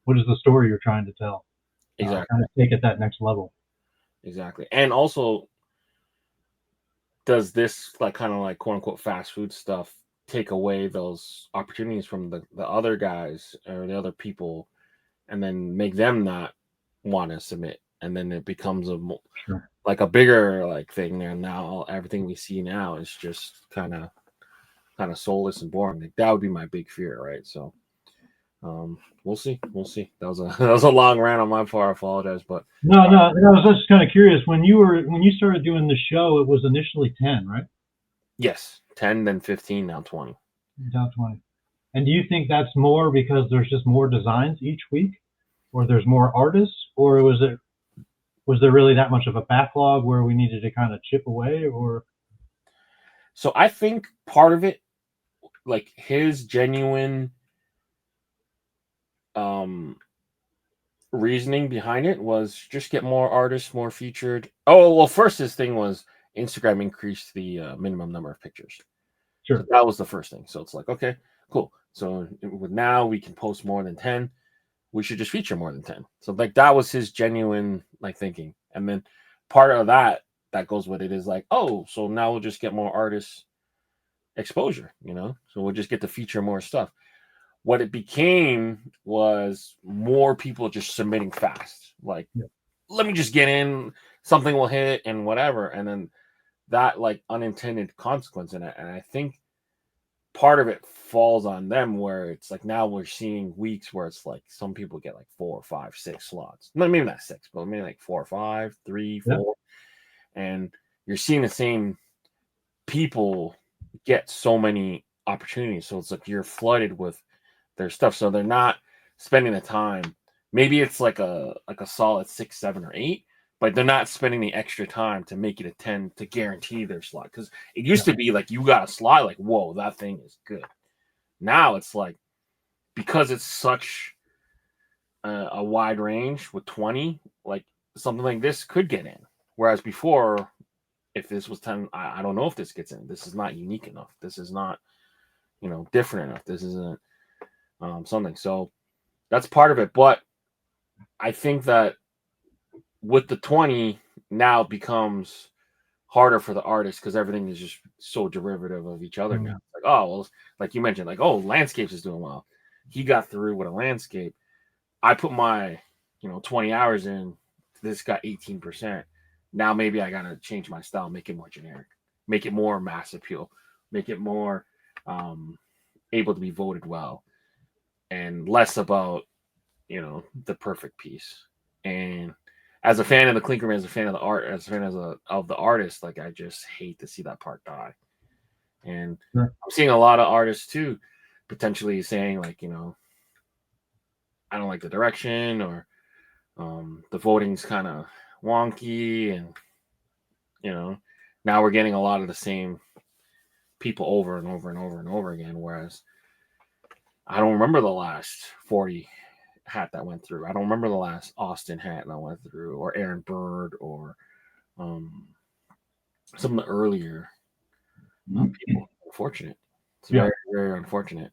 the story you're trying to tell? Exactly. Kind of take it that next level. Exactly. And also, does this like kind of like quote unquote fast food stuff take away those opportunities from the other guys or the other people, and then make them not want to submit, and then it becomes like a bigger like thing there? Now everything we see now is just kind of soulless and boring. Like, that would be my big fear, right? So we'll see. That was a long rant on my part. I apologize, but no, I was just kind of curious, when you started doing the show, it was initially 10, right? Yes, 10, then 15, now 20. Down 20. And do you think that's more because there's just more designs each week, or there's more artists, or was there really that much of a backlog where we needed to kind of chip away? Or so I think part of it, like his genuine reasoning behind it, was just get more artists, more featured. Oh, well, first his thing was Instagram increased the minimum number of pictures. Sure. So that was the first thing. So it's like, okay, cool. So with now we can post more than 10. We should just feature more than 10. So like that was his genuine like thinking. And then part of that goes with it is like, oh, so now we'll just get more artists exposure, so we'll just get to feature more stuff. What it became was more people just submitting fast. Like, let me just get in, something will hit and whatever. And then that like unintended consequence in it. And I think part of it falls on them, where it's like now we're seeing weeks where it's like some people get like 4, 5, 6 slots. Maybe not 6, but maybe like 4 or 5, 3, 4. And you're seeing the same people get so many opportunities. So it's like you're flooded with their stuff. So they're not spending the time. Maybe it's like a solid 6, 7, or 8, but they're not spending the extra time to make it a 10 to guarantee their slot. Because it used to be like you got a slot, like, whoa, that thing is good. Now it's like, because it's such a wide range with 20, like something like this could get in. Whereas before, if this was 10, I don't know if this gets in. This is not unique enough. This is not, different enough. This isn't something. So that's part of it. But I think that with the 20, now it becomes harder for the artist because everything is just so derivative of each other now. Like, oh, well, like you mentioned, like, oh, landscapes is doing well. He got through with a landscape. I put my, 20 hours in. This got 18%. Now maybe I gotta change my style, make it more generic, make it more mass appeal, make it more able to be voted well, and less about the perfect piece. And as a fan of the Clink Room, as a fan of the art, as a fan of the artist, like I just hate to see that part die. And I'm seeing a lot of artists too, potentially saying like, I don't like the direction, or the voting's kind of wonky, and now we're getting a lot of the same people over and over and over and over again. Whereas I don't remember the last 40 hat that went through. I don't remember the last Austin hat that went through, or Aaron Bird, or some of the earlier people. Unfortunate. It's very, very unfortunate.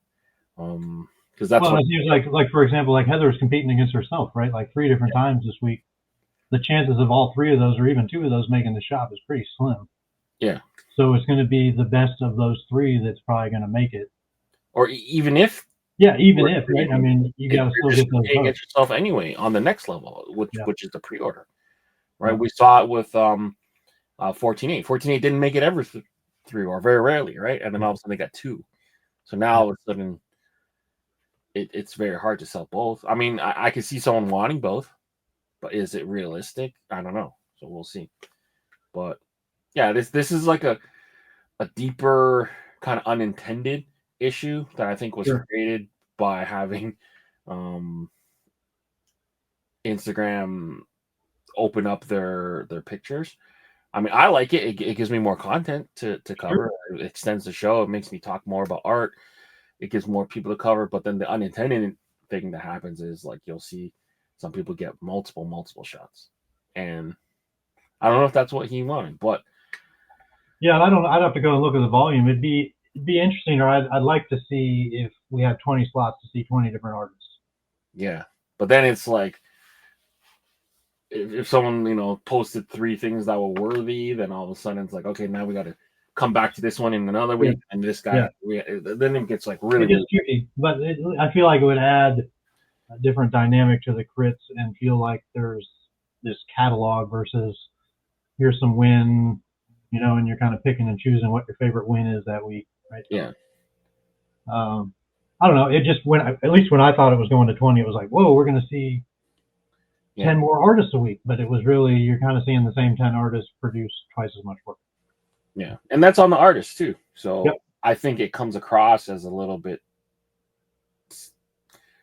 Because that's it seems like for example, like Heather's competing against herself, right? Like 3 different times this week. The chances of all 3 of those, or even 2 of those, making the shop is pretty slim. Yeah. So it's going to be the best of those 3 that's probably going to make it. Or even if. Yeah, even if, right? I mean, you got to still get those votes. Get yourself anyway on the next level, which is the pre-order, right? Yeah. We saw it with 14.8. 14.8 didn't make it ever through, or very rarely, right? And then all of a sudden they got 2. So now all of a sudden it's very hard to sell both. I mean, I could see someone wanting both, but is it realistic? I don't know. So we'll see. But yeah, this is like a deeper kind of unintended issue that I think was created by having Instagram open up their pictures. I mean, I like it. It gives me more content to cover. It extends the show. It makes me talk more about art. It gives more people to cover. But then the unintended thing that happens is like you'll see some people get multiple shots, and I don't know if that's what he wanted, but yeah, I'd have to go and look at the volume. It'd be interesting, or I'd like to see if we had 20 slots to see 20 different artists. Yeah, but then it's like if someone posted 3 things that were worthy, then all of a sudden it's like, okay, now we got to come back to this one in another week, and this guy. Then it gets like really tricky. But I feel like it would add a different dynamic to the crits, and feel like there's this catalog versus here's some win, and you're kind of picking and choosing what your favorite win is that week, right? Yeah. I don't know. It just at least when I thought it was going to 20, it was like, whoa, we're going to see 10 more artists a week. But it was really, you're kind of seeing the same 10 artists produce twice as much work. Yeah. And that's on the artist too. So I think it comes across as a little bit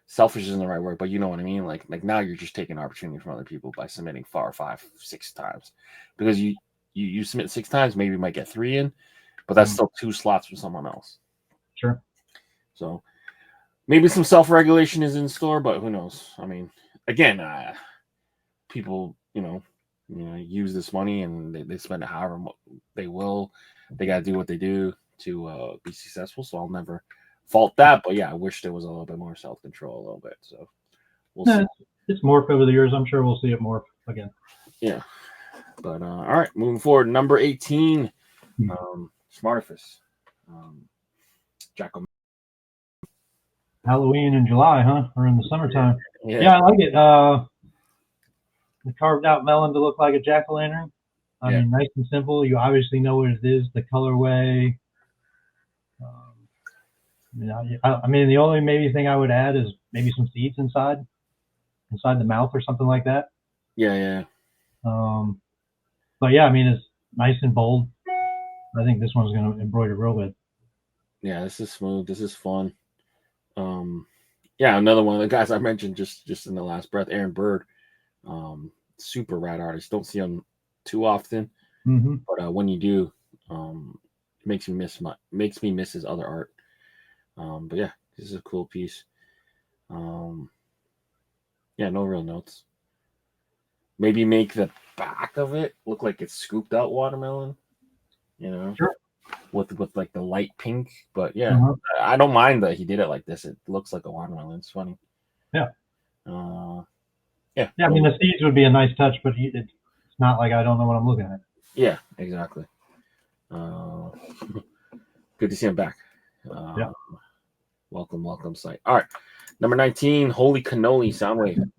selfish isn't the right word, but you know what I mean? Like now you're just taking opportunity from other people by submitting 4 or 5, 6 times. Because you submit 6 times, maybe you might get 3 in, but that's still 2 slots for someone else. Sure. So maybe some self-regulation is in store, but who knows? I mean, again, people, use this money and they spend it however they will. They got to do what they do to be successful. So I'll never fault that. But yeah, I wish there was a little bit more self-control a little bit. So we'll see. It's morphed over the years. I'm sure we'll see it morph again. Yeah. But all right, moving forward, number 18, Smartifice. Jack-O. Halloween in July, huh? Or in the summertime. Yeah, I like it. The carved out melon to look like a jack-o'-lantern. I mean, nice and simple. You obviously know what it is, the colorway. I mean, the only maybe thing I would add is maybe some seeds inside the mouth or something like that. Yeah. But yeah, I mean, it's nice and bold. I think this one's going to embroider real good. Yeah, this is smooth. This is fun. Yeah, another one of the guys I mentioned just in the last breath, Aaron Bird. super rad artist. Don't see him too often, Mm-hmm. but when you do, it makes me miss his other art. But yeah, this is a cool piece. Yeah, no real notes. Maybe make the back of it look like it's scooped out watermelon, Sure. with like the light pink. But yeah, Uh-huh. I don't mind that he did it like this. It looks like a watermelon. It's funny. Yeah. Yeah. Yeah, I mean, the seeds would be a nice touch, but it's not like I don't know what I'm looking at. Yeah, exactly. Good to see him back. Yeah. Welcome, site. All right. Number 19, Holy Cannoli Soundwave.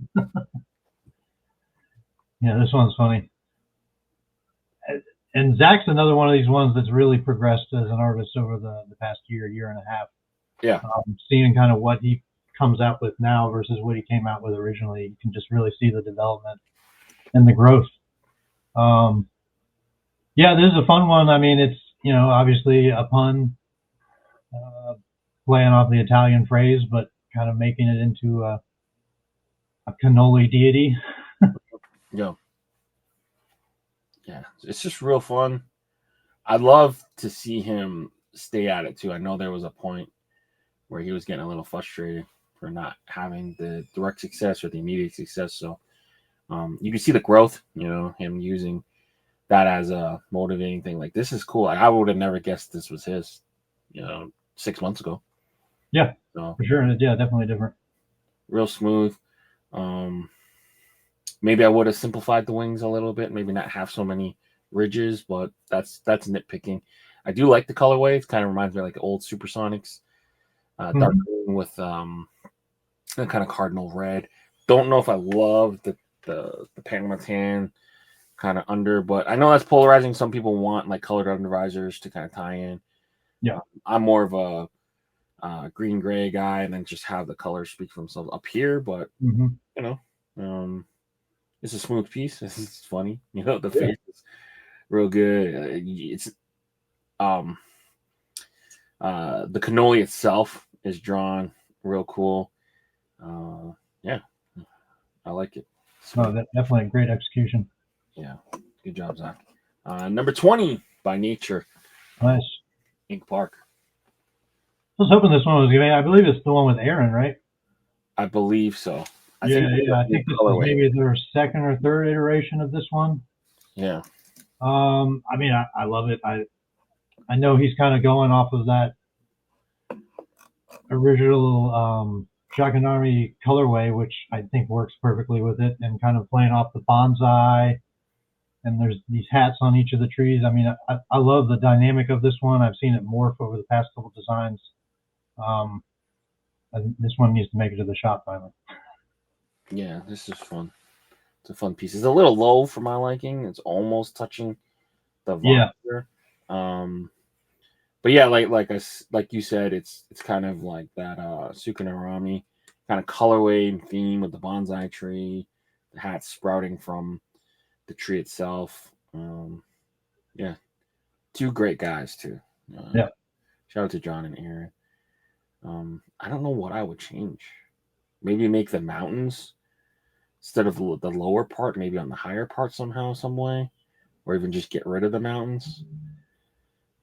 Yeah, this one's funny. And Zach's another one of these ones that's really progressed as an artist over the past year and a half. Yeah. Seeing kind of what he comes out with now versus what he came out with originally, you can just really see the development and the growth. Yeah, this is a fun one. I mean, it's, obviously a pun, playing off the Italian phrase, but kind of making it into a cannoli deity. Yeah. Yeah, it's just real fun. I'd love to see him stay at it too. I know there was a point where he was getting a little frustrated for not having the direct success or the immediate success. So you can see the growth, him using that as a motivating thing. Like, this is cool. I would have never guessed this was his, 6 months ago. Yeah, so, for sure. Yeah, definitely different. Real smooth. Maybe I would have simplified the wings a little bit. Maybe not have so many ridges, but that's nitpicking. I do like the colorway. It kind of reminds me of like old Supersonics. Dark green with a kind of cardinal red. Don't know if I love the Panama tan kind of under, but I know that's polarizing. Some people want like colored undervisors to kind of tie in. Yeah, I'm more of a green gray guy, and then just have the colors speak for themselves up here. But it's a smooth piece. It's funny, the face is real good. It's the cannoli itself is drawn real cool. Yeah, I like it. Oh, that's definitely a great execution. Yeah, good job, Zach. Number 20, By Nature. Nice. Ink Park. I was hoping this one was good. I believe it's the one with Aaron, right? I believe so. I think this is maybe their second or third iteration of this one. Yeah. I mean, I love it. I know he's kind of going off of that original Shotgun Army colorway, which I think works perfectly with it, and kind of playing off the bonsai. And there's these hats on each of the trees. I mean, I love the dynamic of this one. I've seen it morph over the past couple designs. And this one needs to make it to the shop finally. Yeah, this is fun. It's a fun piece. It's a little low for my liking. It's almost touching the volume. But yeah, like you said, it's kind of like that Sukanarami kind of colorway and theme with the bonsai tree, the hat sprouting from the tree itself. Yeah, two great guys too. Shout out to John and Aaron. I don't know what I would change. Maybe make the mountains instead of the lower part, maybe on the higher part somehow, some way, or even just get rid of the mountains,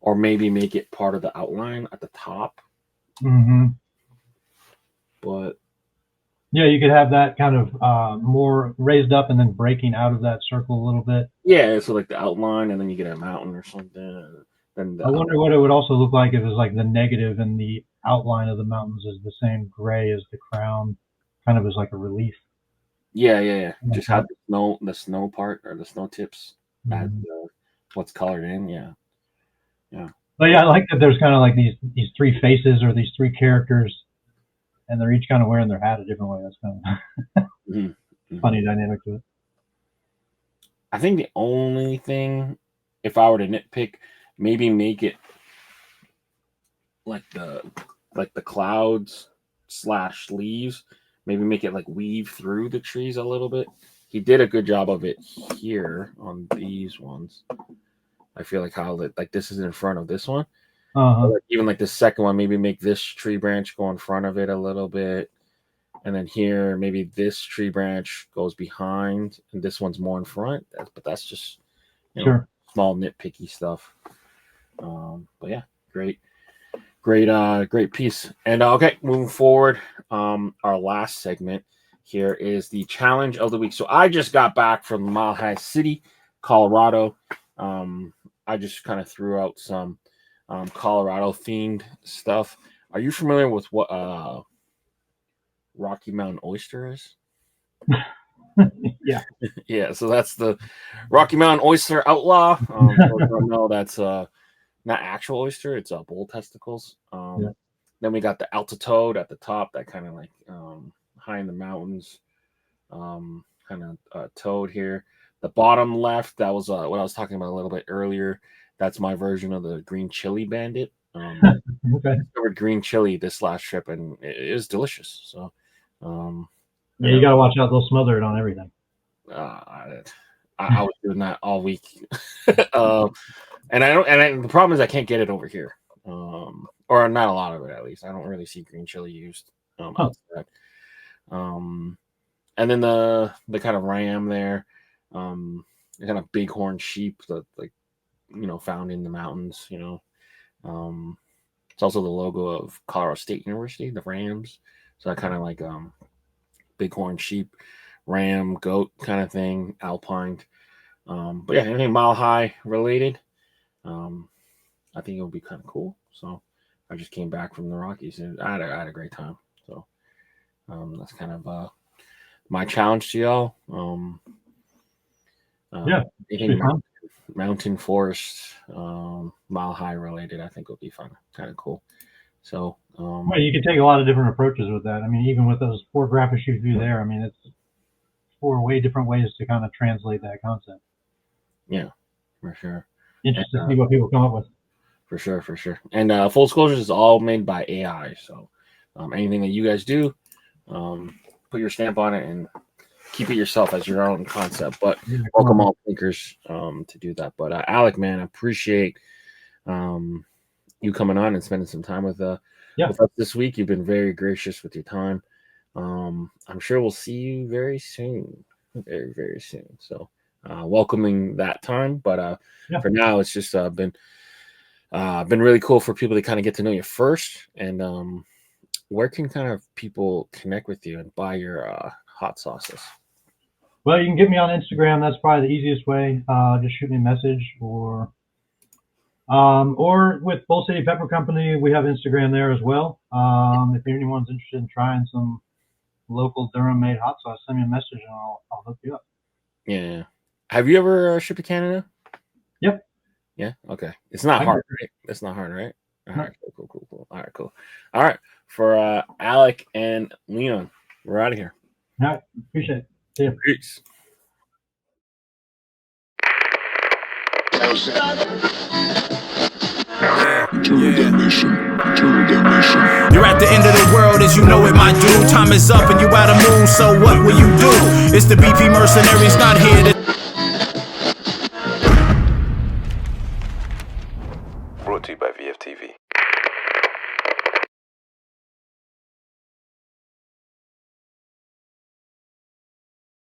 or maybe make it part of the outline at the top. But yeah, you could have that kind of more raised up and then breaking out of that circle a little bit. Yeah, so like the outline, and then you get a mountain or something. Then I wonder what it would also look like if it was like the negative and the outline of the mountains is the same gray as the crown, kind of as like a relief. Yeah. Just have the snow part or the snow tips as what's colored in. Yeah. But yeah, I like that there's kind of like these three faces or these three characters, and they're each kind of wearing their hat a different way. That's kind of funny dynamic to it. I think the only thing, if I were to nitpick, maybe make it like the clouds / leaves. Maybe make it like weave through the trees a little bit. He did a good job of it here on these ones. I feel like how like this is in front of this one. Like even like the second one, maybe make this tree branch go in front of it a little bit. And then here, maybe this tree branch goes behind, and this one's more in front. But that's just small nitpicky stuff. But yeah, great piece. And okay, moving forward, our last segment here is the challenge of the week. So I just got back from Mile High City, Colorado. I just kind of threw out some Colorado themed stuff. Are you familiar with what Rocky Mountain Oyster is? Yeah. Yeah, so that's the Rocky Mountain Oyster Outlaw. No, that's not actual oyster, it's bull testicles. Then we got the altitude at the top, that kind of like high in the mountains, kind of toad here. The bottom left, that was what I was talking about a little bit earlier. That's my version of the green chili bandit. Okay. I discovered green chili this last trip, and it is delicious. So, yeah, you gotta watch out; they'll smother it on everything. I was doing that all week, and I don't. And the problem is I can't get it over here, or not a lot of it at least. I don't really see green chili used outside. And then the kind of ram there, the kind of bighorn sheep that found in the mountains. It's also the logo of Colorado State University, the Rams. So that kind of like bighorn sheep, ram, goat kind of thing, alpine. But yeah, anything Mile High related, I think it would be kind of cool. So I just came back from the Rockies and I had a great time. So that's kind of my challenge to y'all. Anything mountain forest, Mile High related, I think would be fun, kind of cool. So well, you can take a lot of different approaches with that. I mean, even with those 4 graphics you do there, I mean, it's 4 way different ways to kind of translate that concept. Yeah, for sure. Interesting to see what people come up with. For sure. And full disclosure is all made by AI. So anything that you guys do, put your stamp on it and keep it yourself as your own concept. But welcome all thinkers to do that. But Alec, man, I appreciate you coming on and spending some time with us this week. You've been very gracious with your time. I'm sure we'll see you very soon. Very, very soon. So welcoming that time. But for now, it's just been really cool for people to kind of get to know you first. And where can kind of people connect with you and buy your hot sauces? Well, you can get me on Instagram. That's probably the easiest way. Just shoot me a message, or with Bull City Pepper Company, we have Instagram there as well. If anyone's interested in trying some local Durham-made hot sauce, send me a message and I'll hook you up. Yeah. Have you ever shipped to Canada? Yep. Yeah. Okay. It's not hard, right? It's not hard, right? All right. Cool. All right. Cool. All right. For Alec and Leon, we're out of here. All right. Appreciate it. See you. Peace. Eternal damnation. You're at the end of the world as you know it, my dude. Time is up and you out of mood, so what will you do? It's the BP mercenaries not here to... Brought to you by VFTV.